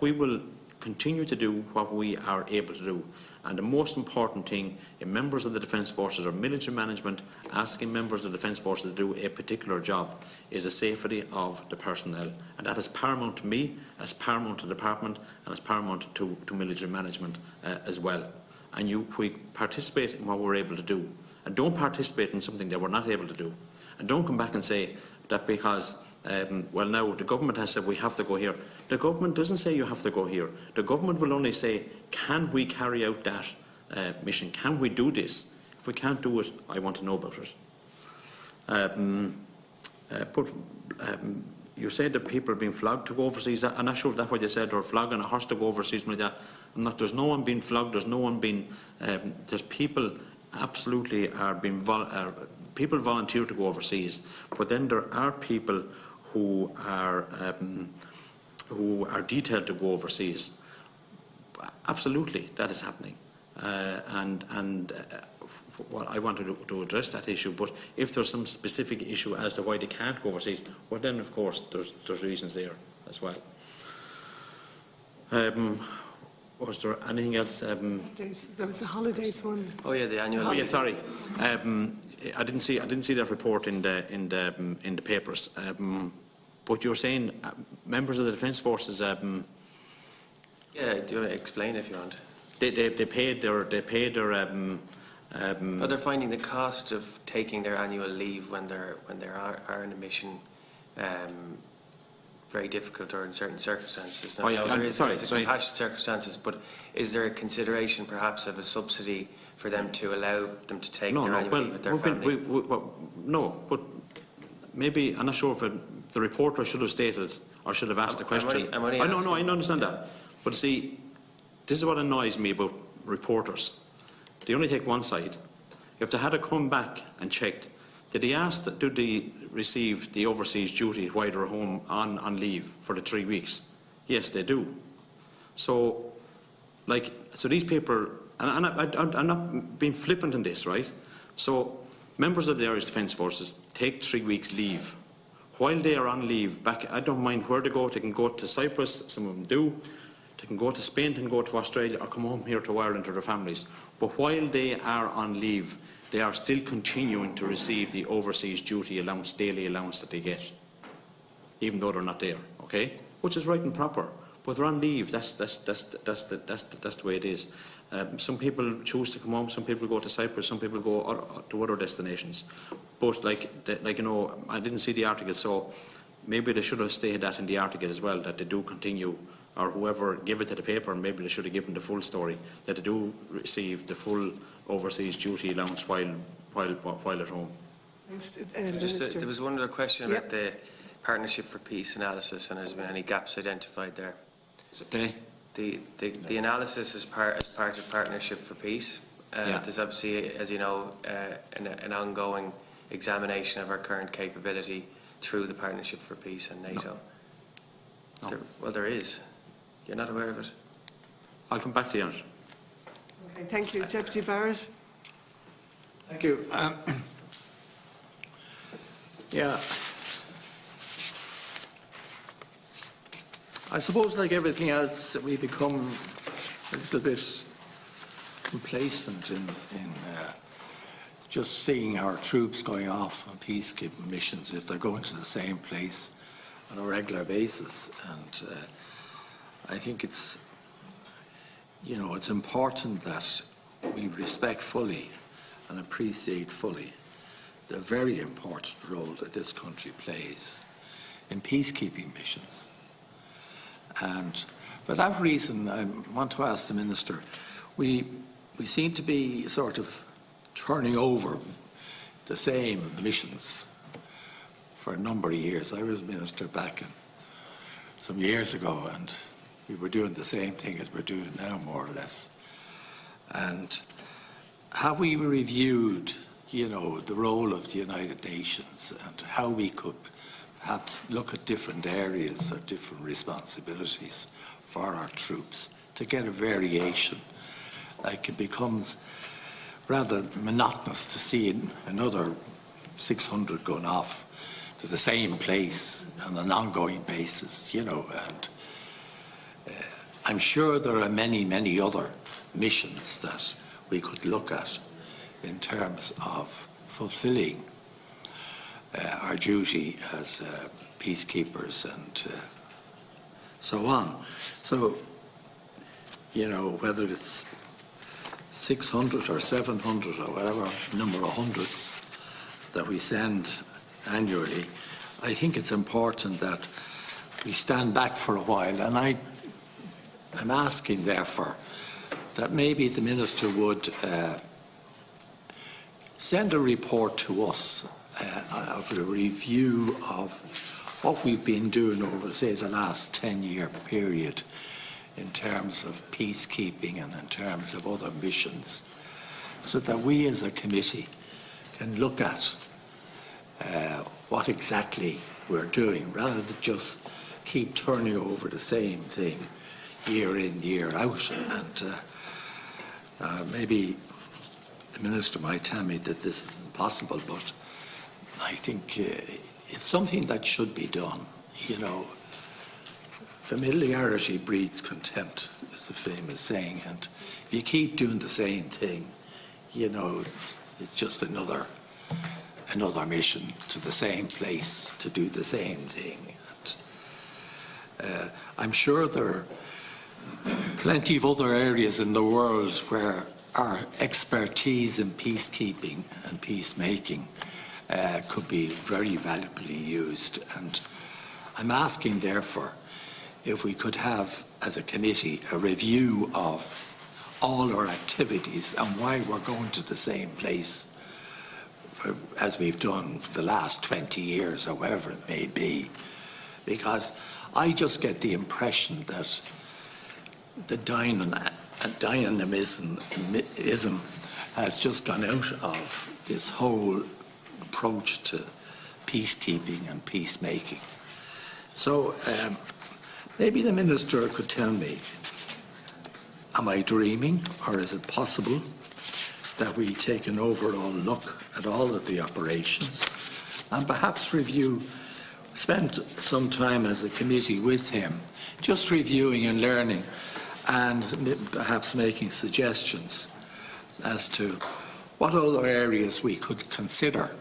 S2: We will continue to do what we are able to do. And the most important thing in members of the Defence Forces or military management asking members of the Defence Forces to do a particular job is the safety of the personnel. And that is paramount to me, as paramount to the department, and as paramount to military management as well. And we participate in what we're able to do. And don't participate in something that we're not able to do. And don't come back and say that because well, now the government has said we have to go here. The government doesn't say you have to go here. The government will only say, can we carry out that mission? Can we do this? If we can't do it, I want to know about it. You said that people are being flogged to go overseas. I'm not sure if that's what you said, or flogging a horse to go overseas, like that. There's no one being flogged. There's no one being. There's people absolutely are being. People volunteer to go overseas, but then there are people who are detailed to go overseas. Absolutely, that is happening, well, I want to address that issue. But if there's some specific issue as to why they can't go overseas, well, then of course there's reasons there as well. Was there anything else?
S1: There was the holidays one.
S5: Oh yeah, the annual.
S2: Oh, yeah, sorry. I didn't see that report in the papers. But you're saying members of the Defence Forces.
S5: Yeah, do you want to explain if you want?
S2: They paid their.
S5: They're finding the cost of taking their annual leave when they are in a mission very difficult, or in certain circumstances. Now,
S2: Oh, yeah,
S5: there is
S2: sorry.
S5: compassionate circumstances, but is there a consideration perhaps of a subsidy for them to allow them to take their annual leave with their family?
S2: No, but maybe, I'm not sure if the reporter should have stated or should have asked the question.
S5: I'm only
S2: I
S5: asking.
S2: understand that. But see, this is what annoys me about reporters. They only take one side. If they had to come back and checked, did they receive the overseas duty while they're home on leave for the 3 weeks? Yes, they do. So these people, and I'm not being flippant in this, right? So members of the Irish Defence Forces take 3 weeks leave. While they are on leave, I don't mind where they go. They can go to Cyprus, some of them do. They can go to Spain, they can go to Australia, or come home here to Ireland to their families. But while they are on leave, they are still continuing to receive the overseas duty allowance, daily allowance that they get, even though they're not there, okay? Which is right and proper. But they're on leave. That's the way it is. Some people choose to come home. Some people go to Cyprus. Some people go to other destinations. But I didn't see the article, so maybe they should have stated that in the article as well, that they do continue, or whoever gave it to the paper, and maybe they should have given the full story, that they do receive the full overseas duty allowance while at home.
S5: There was one other question about the Partnership for Peace analysis, and has been any gaps identified there?
S2: Is it okay?
S5: The analysis is part of Partnership for Peace. There's obviously, as you know, an ongoing examination of our current capability through the Partnership for Peace and NATO.
S2: No.
S5: There is. You're not aware of it?
S2: I'll come back to you on it.
S1: Okay, thank you. Deputy Barrett.
S6: Thank you. I suppose, like everything else, we become a little bit complacent in just seeing our troops going off on peacekeeping missions if they're going to the same place on a regular basis. And I think it's important that we respect fully and appreciate fully the very important role that this country plays in peacekeeping missions. And for that reason, I want to ask the Minister, we seem to be sort of turning over the same missions for a number of years. I was Minister back some years ago, and we were doing the same thing as we're doing now, more or less. And have we reviewed, the role of the United Nations and how we could perhaps look at different areas or different responsibilities for our troops to get a variation? Like, it becomes rather monotonous to see another 600 going off to the same place on an ongoing basis, and I'm sure there are many, many other missions that we could look at in terms of fulfilling our duty as peacekeepers and so on. So, whether it's 600 or 700 or whatever number of hundreds that we send annually, I think it's important that we stand back for a while, and I'm asking, therefore, that maybe the Minister would send a report to us of a review of what we've been doing over, say, the last 10-year period in terms of peacekeeping and in terms of other missions, so that we as a committee can look at what exactly we're doing, rather than just keep turning over the same thing year in, year out. And maybe the Minister might tell me that this isn't possible, but I think it's something that should be done, familiarity breeds contempt, is a famous saying, and if you keep doing the same thing, you know, it's just another mission to the same place to do the same thing. And, I'm sure there are plenty of other areas in the world where our expertise in peacekeeping and peacemaking could be very valuably used. And I'm asking, therefore, if we could have, as a committee, a review of all our activities and why we're going to the same place as we've done for the last 20 years, or whatever it may be. Because I just get the impression that the dynamism has just gone out of this whole approach to peacekeeping and peacemaking. So maybe the Minister could tell me, am I dreaming, or is it possible that we take an overall look at all of the operations and perhaps spend some time as a committee with him, just reviewing and learning and perhaps making suggestions as to what other areas we could consider,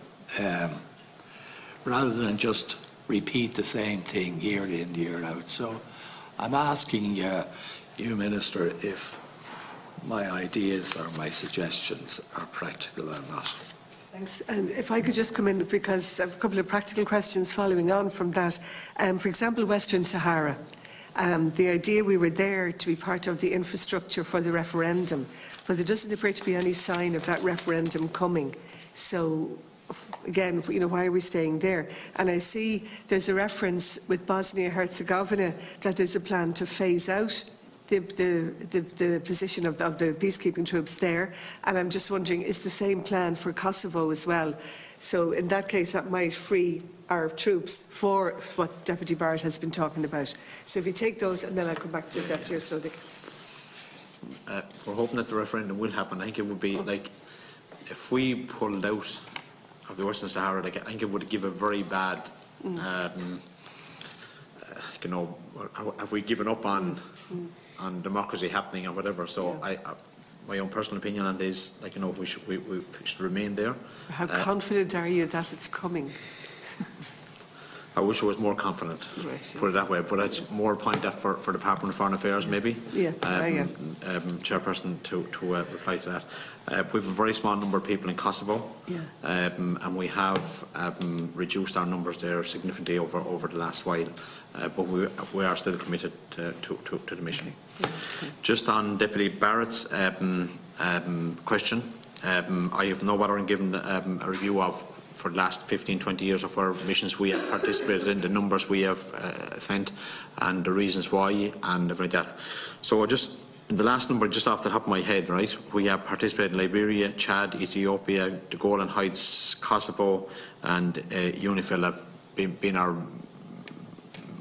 S6: rather than just repeat the same thing year in, year out. So I'm asking you, Minister, if my ideas or my suggestions are practical or not.
S1: Thanks. And if I could just come in, because I have a couple of practical questions following on from that. For example, Western Sahara. The idea we were there to be part of the infrastructure for the referendum, but there doesn't appear to be any sign of that referendum coming. So, again, you know, why are we staying there? And I see there's a reference with Bosnia-Herzegovina that there's a plan to phase out the position of the peacekeeping troops there. And I'm just wondering, is the same plan for Kosovo as well? So in that case, that might free our troops for what Deputy Barrett has been talking about. So if you take those, and then I'll come back to Deputy O'Sullivan.
S2: We're hoping that the referendum will happen. I think it would be like, if we pulled out of the Western Sahara, like, I think it would give a very bad, you know, have we given up on democracy happening or whatever? So my own personal opinion on this, like, you know, we should remain there.
S1: How confident are you that it's coming?
S2: I wish I was more confident, put it that way, but it's more a point that for the Department of Foreign Affairs, maybe. Chairperson, to reply to that. We have a very small number of people in Kosovo, and we have reduced our numbers there significantly over the last while, but we are still committed to the mission. Just on Deputy Barrett's question, I have no better in giving a review of, for the last 15-20 years, of our missions we have participated in, the numbers we have sent, and the reasons why, and everything like that. So just in the last number, just off the top of my head, right, we have participated in Liberia, Chad, Ethiopia, the Golan Heights, Kosovo, and UNIFIL have been our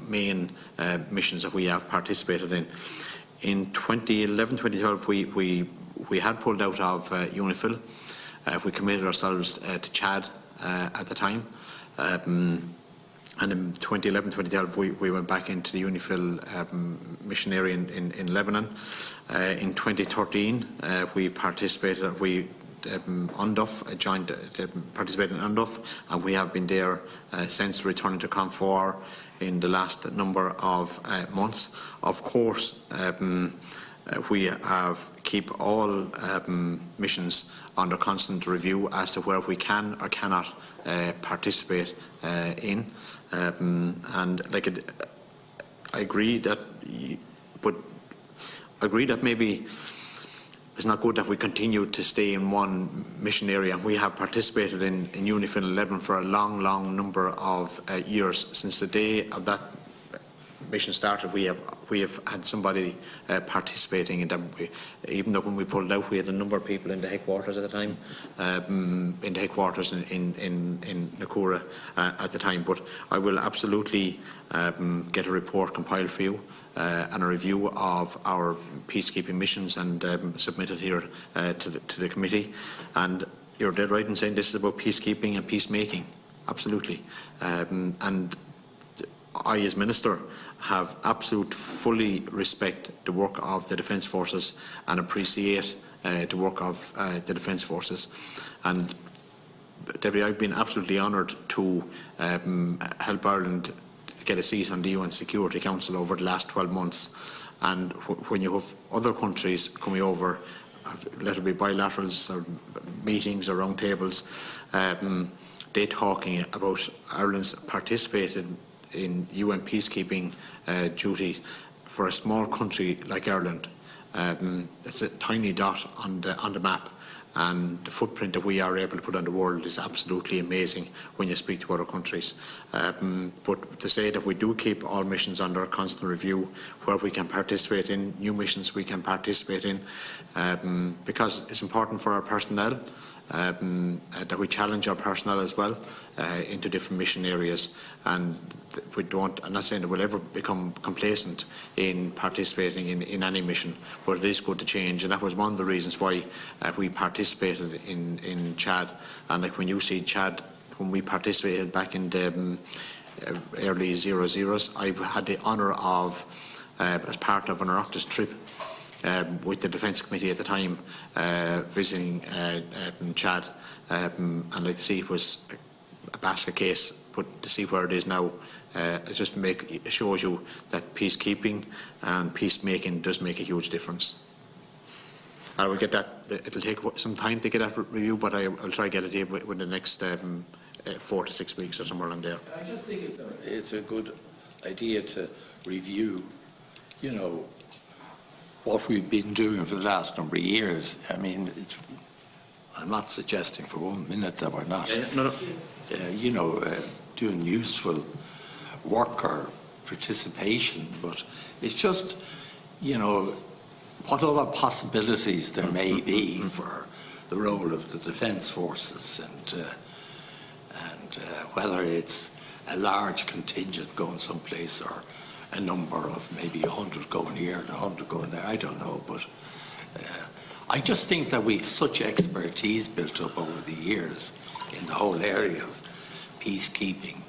S2: main missions that we have participated in. In 2011-2012, we had pulled out of UNIFIL. We committed ourselves to Chad at the time, and in 2011-2012 we went back into the UNIFIL mission area in Lebanon. In 2013 we participated, UNDOF, participated in UNDOF, and we have been there since returning to CONFOR in the last number of months. Of course, we keep all missions under constant review as to where we can or cannot participate in, and like I agree that, maybe it's not good that we continue to stay in one mission area. We have participated in UNIFIL 11 for a long number of years. Since the day of that mission started, we have had somebody participating in that. Even though when we pulled out, we had a number of people in the headquarters at the time, in the headquarters in Nakura at the time. But I will absolutely get a report compiled for you and a review of our peacekeeping missions and submit it here to the committee. And you're dead right in saying this is about peacekeeping and peacemaking, absolutely. And I, as Minister, have absolute fully respect the work of the Defence Forces and appreciate the work of the Defence Forces. And Deputy, I've been absolutely honoured to help Ireland get a seat on the UN Security Council over the last 12 months. And when you have other countries coming over, let it be bilaterals or meetings or round tables, they talking about Ireland's participating in UN peacekeeping duty for a small country like Ireland. It's a tiny dot on the map, and the footprint that we are able to put on the world is absolutely amazing when you speak to other countries. But to say that we do keep all missions under constant review, where we can participate in new missions we can participate in, because it's important for our personnel, that we challenge our personnel as well into different mission areas, and we don't, I'm not saying that we'll ever become complacent in participating in any mission, but it is good to change, and that was one of the reasons why we participated in Chad. And like when you see Chad, when we participated back in the early 00s, I had the honour of, as part of an Oireachtas trip, with the Defence Committee at the time, visiting Chad, and like to see it was a basket case, but to see where it is now, it shows you that peacekeeping and peacemaking does make a huge difference. I will get that. It'll take some time to get that review, but I'll try to get it here within the next 4 to 6 weeks or somewhere along there.
S6: I just think it's a good idea to review, you know, what we've been doing for the last number of years. I mean, I'm not suggesting for 1 minute that we're not, you know, doing useful work or participation, but it's just, you know, what other possibilities there may be for the role of the Defence Forces, and whether it's a large contingent going someplace or a number of maybe 100 going here and 100 going there, I don't know, but I just think that we've such expertise built up over the years in the whole area of peacekeeping,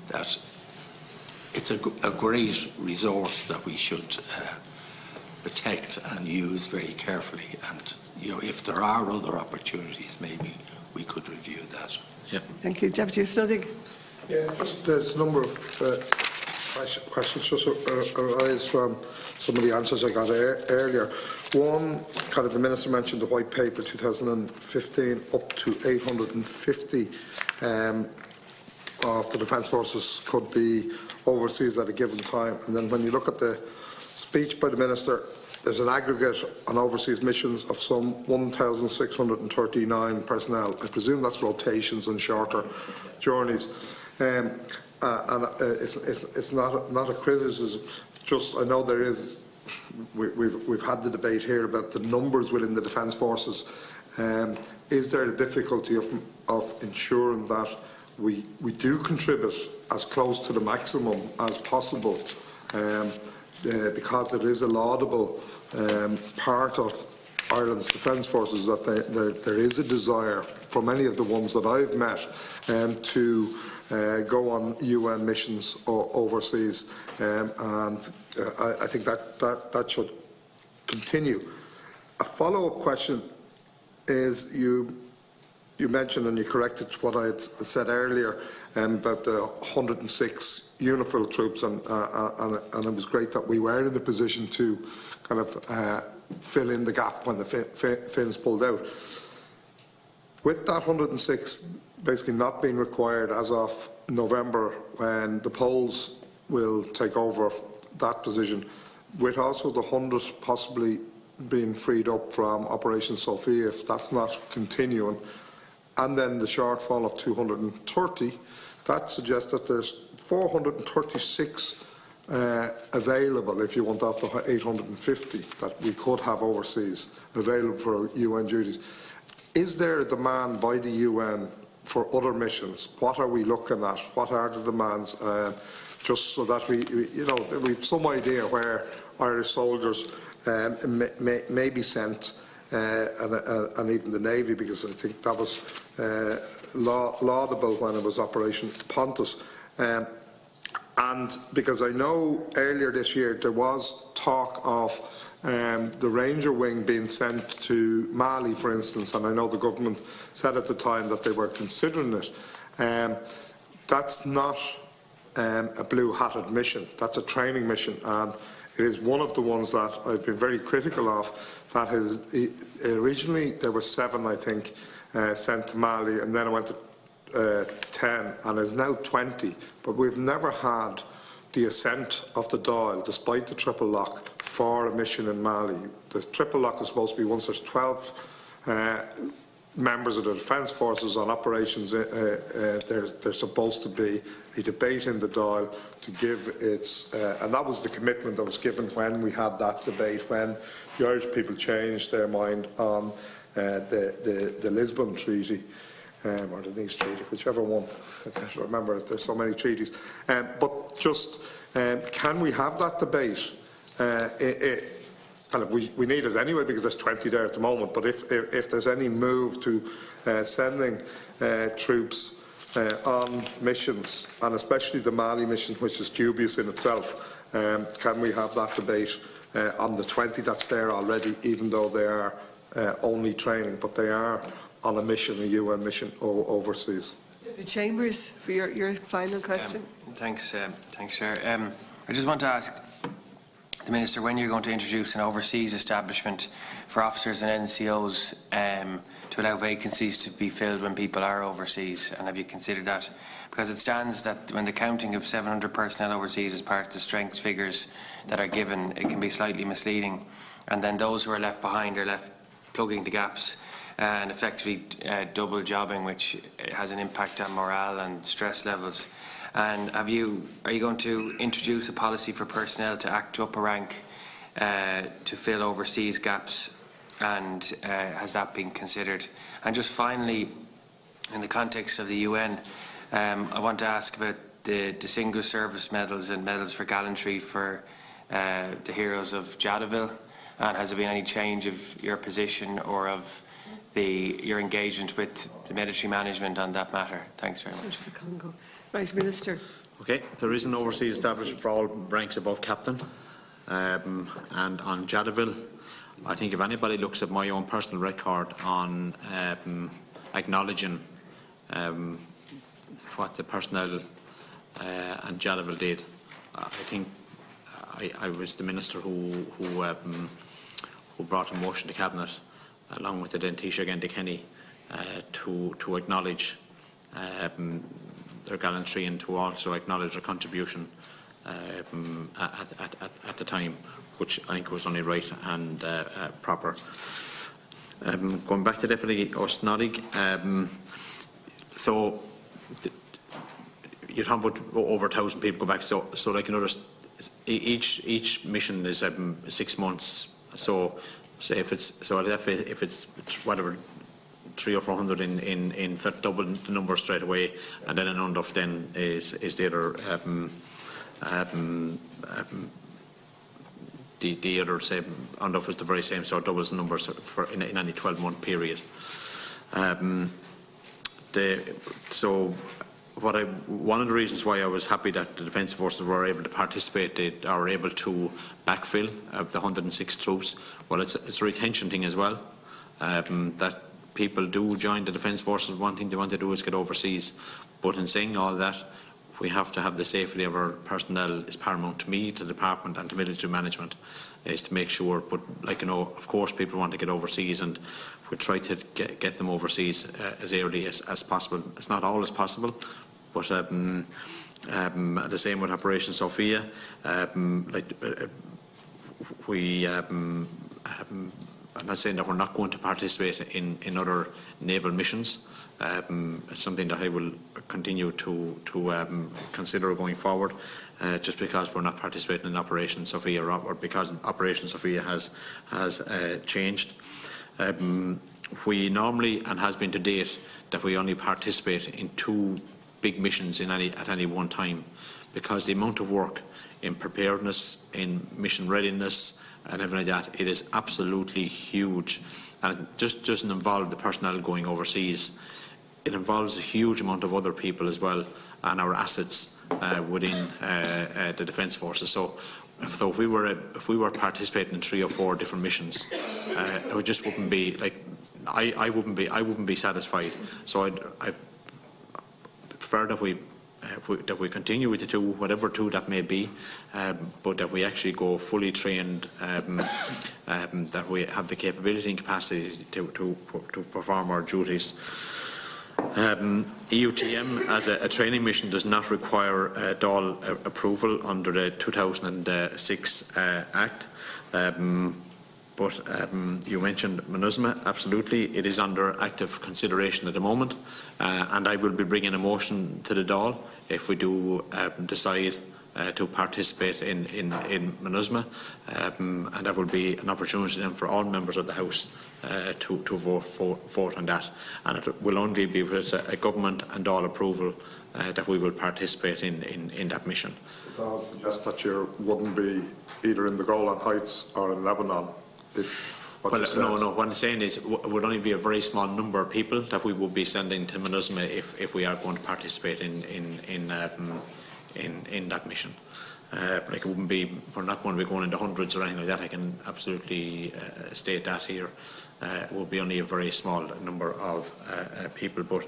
S6: that it's a great resource that we should protect and use very carefully. And, you know, if there are other opportunities, maybe we could review that.
S2: Yeah.
S1: Thank you. Deputy Snoddy.
S3: Yeah, just there's a number of questions just arise from some of the answers I got earlier. One, kind of the Minister mentioned the White Paper 2015, up to 850 of the Defence Forces could be overseas at a given time. And then when you look at the speech by the Minister, there's an aggregate on overseas missions of some 1,639 personnel. I presume that's rotations and shorter journeys. And it's not a criticism. Just, I know there is. We've had the debate here about the numbers within the Defence Forces. Is there a difficulty of ensuring that we do contribute as close to the maximum as possible? Because it is a laudable part of Ireland's Defence Forces that there is a desire for many of the ones that I've met to go on UN missions overseas, and I think that should continue. A follow-up question is you mentioned, and you corrected what I had said earlier about the 106 UNIFIL troops, and it was great that we were in a position to kind of fill in the gap when the Finns pulled out. With that 106 basically not being required as of November, when the Poles will take over that position, with also the 100 possibly being freed up from Operation Sophia, if that's not continuing, and then the shortfall of 230, that suggests that there's 436 available, if you want, after 850 that we could have overseas available for UN duties. Is there a demand by the UN for other missions? What are we looking at? What are the demands? Just so that we have some idea where Irish soldiers may be sent and even the Navy, because I think that was laudable when it was Operation Pontus. And because I know earlier this year there was talk of the Ranger Wing being sent to Mali, for instance, and I know the government said at the time that they were considering it. That's not a blue-hatted mission. That's a training mission, and it is one of the ones that I've been very critical of. That is, originally there were 7, I think, sent to Mali, and then it went to 10, and is now 20. But we've never had the assent of the Dáil, despite the triple lock, for a mission in Mali. The triple lock is supposed to be once there's 12 members of the Defence Forces on operations. There's supposed to be a debate in the Dáil to give its, and that was the commitment that was given when we had that debate, when the Irish people changed their mind on the Lisbon Treaty. Or the Nice Treaty, whichever one. I can't remember. There's so many treaties. But just, can we have that debate? Kind of, we need it anyway because there's 20 there at the moment. But if there's any move to sending troops on missions, and especially the Mali mission, which is dubious in itself, can we have that debate on the 20 that's there already, even though they are only training, but they are on a mission, a UN mission overseas?
S1: The Chambers, for your final question.
S5: Thanks, Chair. I just want to ask the Minister when you're going to introduce an overseas establishment for officers and NCOs to allow vacancies to be filled when people are overseas, and have you considered that? Because it stands that when the counting of 700 personnel overseas is part of the strength figures that are given, it can be slightly misleading, and then those who are left behind are left plugging the gaps and effectively double jobbing, which has an impact on morale and stress levels. And are you going to introduce a policy for personnel to act up a rank to fill overseas gaps, and has that been considered? And just finally, in the context of the UN, I want to ask about the Distinguished Service Medals and Medals for Gallantry for the heroes of Jadaville, and has there been any change of your position or of your engagement with the military management on that matter? Thanks very much.
S1: Right, Minister.
S2: Okay, there is an overseas establishment for all ranks above captain, and on Jadaville, I think if anybody looks at my own personal record on acknowledging what the personnel and Jadaville did, I think I was the minister who brought a motion to cabinet, along with the Taoiseach Enda Kenny, to acknowledge their gallantry and to also acknowledge their contribution at the time, which I think was only right and proper. Going back to Deputy O'Snodig, so you're talking about over 1,000 people go back. So like another, each mission is 6 months. So if it's whatever 300 or 400 in double the number straight away, and then an UNDOF then is the other the other say UNDOF is the very same, so it doubles the numbers for in any 12-month period. One of the reasons why I was happy that the Defence Forces were able to participate, are able to backfill of the 106 troops, well, it's a retention thing as well. That people do join the Defence Forces. One thing they want to do is get overseas, but in saying all that, we have to have the safety of our personnel is paramount to me, to the department, and to military management, is to make sure. But of course, people want to get overseas, and we try to get them overseas as early as possible. It's not always possible, but the same with Operation Sophia. I'm not saying that we're not going to participate in other naval missions. It's something that I will continue to consider going forward, just because we're not participating in Operation Sophia, or because Operation Sophia has changed. We normally, and has been to date, that we only participate in 2 big missions at any one time, because the amount of work in preparedness, in mission readiness, and everything like that, it is absolutely huge. and it just doesn't involve the personnel going overseas. It involves a huge amount of other people as well, and our assets within the Defence Forces. So if we were participating in 3 or 4 different missions, it just wouldn't be like I wouldn't be satisfied. So I prefer that we continue with the 2, whatever 2 that may be, but that we actually go fully trained, that we have the capability and capacity to perform our duties. EUTM as a training mission does not require Dáil approval under the 2006 Act. But you mentioned MINUSMA. Absolutely, it is under active consideration at the moment, and I will be bringing a motion to the Dáil if we do decide to participate in MINUSMA, and that will be an opportunity then for all members of the House to vote on that, and it will only be with a government and Dáil approval that we will participate in that mission.
S3: That would suggest that you wouldn't be either in the Golan Heights or in Lebanon. Well,
S2: no. What I'm saying is, it would only be a very small number of people that we would be sending to MINUSMA if we are going to participate in that mission. But it wouldn't be. We're not going to be going into hundreds or anything like that. I can absolutely state that here. It will be only a very small number of people. But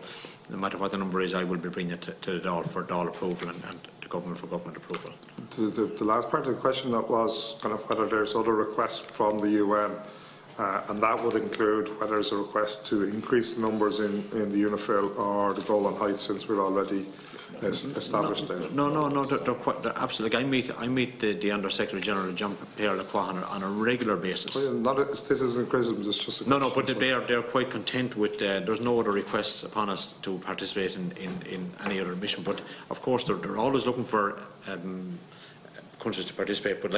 S2: no matter what the number is, I will be bringing it to the Dáil for Dáil approval and the government for government approval.
S3: The last part of the question that was kind of whether there's other requests from the UN, and that would include whether there's a request to increase the numbers in the UNIFIL or the Golan Heights, since we're already established there.
S2: No, they're absolutely. I meet the Under Secretary General John Pierre Lacroix on a regular basis.
S3: Well, this isn't criticism, it's just a question.
S2: No, but they're quite content with. There's no other requests upon us to participate in any other mission. But of course, they're always looking for countries to participate. But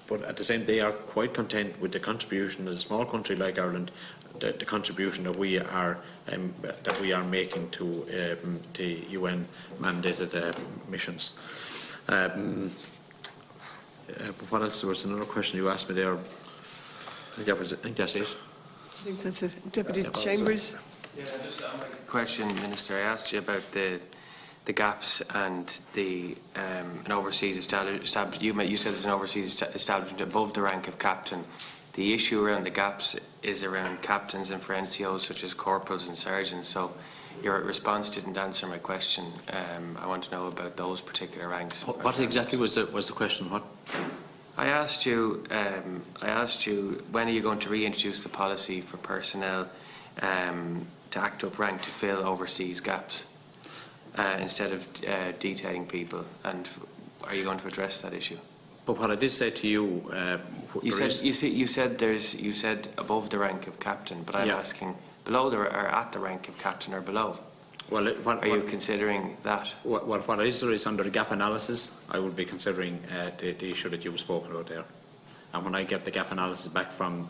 S2: but at the same, they are quite content with the contribution as a small country like Ireland, the contribution that we are making to the UN mandated missions. What else? There was another question you asked me there. I think that's it.
S1: I think that's it. Deputy Chambers.
S5: Yeah, just a question, Minister. I asked you about the gaps and the an overseas establishment. You said it's an overseas establishment above the rank of captain. The issue around the gaps is around captains and for NCOs such as corporals and sergeants. So your response didn't answer my question. I want to know about those particular ranks.
S2: What exactly was the question? What?
S5: I asked you when are you going to reintroduce the policy for personnel to act up rank to fill overseas gaps instead of detailing people, and are you going to address that issue?
S2: But what I did say to you,
S5: you said above the rank of captain, but I'm asking below or at the rank of captain or below.
S2: Well,
S5: are you considering that?
S2: What is under the gap analysis, I will be considering the issue that you've spoken about there. And when I get the gap analysis back from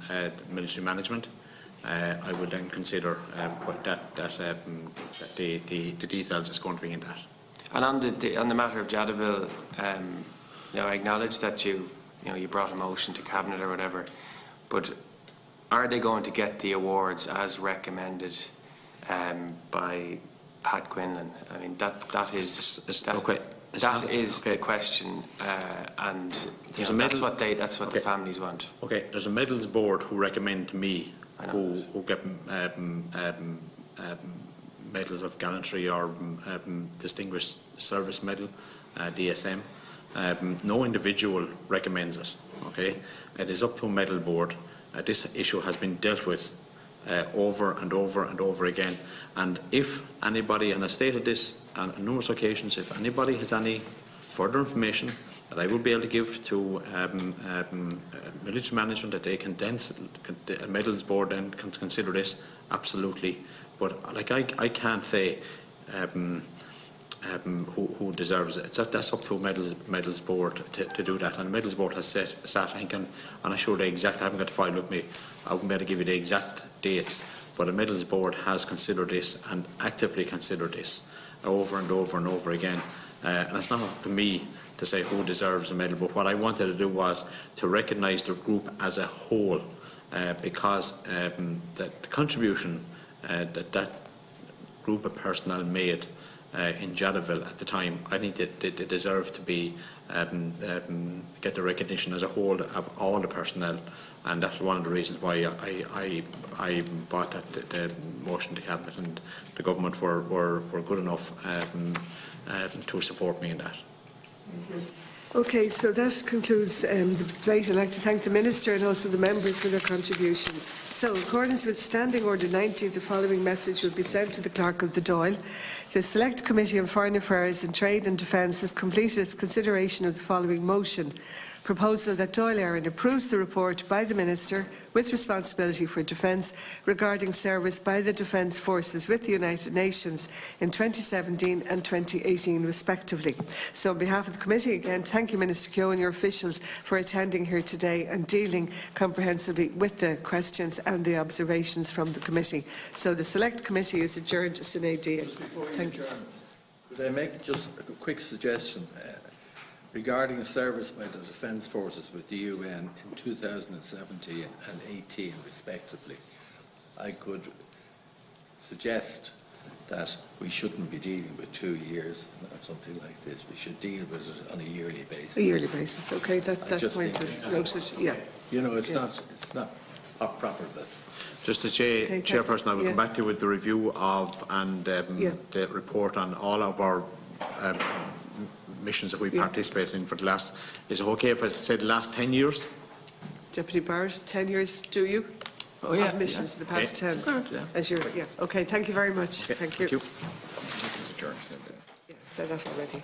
S2: military management, I will then consider the details is going to be in that.
S5: And on the matter of Jadaville, I acknowledge that you brought a motion to cabinet or whatever, but are they going to get the awards as recommended by Pat Quinlan? I mean, that is the question, and that's what the families want.
S2: Okay, there's a medals board who recommend to me who get medals of gallantry or distinguished service medal, DSM. No individual recommends it. Okay, it is up to a medal board. This issue has been dealt with over and over and over again. And if anybody, and I stated this on numerous occasions, if anybody has any further information that I will be able to give to military management, that they can then, a medals board then can consider this, absolutely. But like I can't say who deserves it. That's up to a medals board to do that. And the medals board has sat, I think, and I'm sure the exact, I haven't got the file with me, I wouldn't be able to give you the exact dates, but the medals board has considered this and actively considered this over and over and over again. And it's not for me to say who deserves a medal, but what I wanted to do was to recognise the group as a whole, because the contribution that group of personnel made in Jadaville at the time, I think that they deserve to be get the recognition as a whole of all the personnel, and that's one of the reasons why I brought the motion to Cabinet, and the government were good enough to support me in that.
S1: Okay, so that concludes the debate. I'd like to thank the Minister and also the members for their contributions. So, in accordance with Standing Order 90, the following message will be sent to the Clerk of the Dáil. The Select Committee on Foreign Affairs and Trade and Defence has completed its consideration of the following motion. Proposal that Dáil Éireann approves the report by the Minister with responsibility for defence regarding service by the Defence Forces with the United Nations in 2017 and 2018 respectively. So on behalf of the committee, again, thank you Minister Keogh and your officials for attending here today and dealing comprehensively with the questions and the observations from the committee. So the Select Committee is adjourned sine die. Thank you.
S6: Could I make just a quick suggestion? Regarding service by the Defence Forces with the UN in 2017 and 18 respectively, I could suggest that we shouldn't be dealing with 2 years or something like this. We should deal with it on a yearly basis.
S1: A yearly basis, okay, that point is noted, yeah.
S6: You know, it's not proper, but...
S2: Just as Chairperson, I will come back to you with the review of and the report on all of our missions that we participated in for the last, is it okay if I say the last 10 years?
S1: Deputy Barrett, 10 years, do you?
S6: Oh, yeah.
S1: Of missions in the past 10.
S6: Yeah.
S1: As you're, yeah. Okay, thank you very much.
S2: Okay,
S1: Thank you.
S2: Thank you.
S1: Yeah, said that already.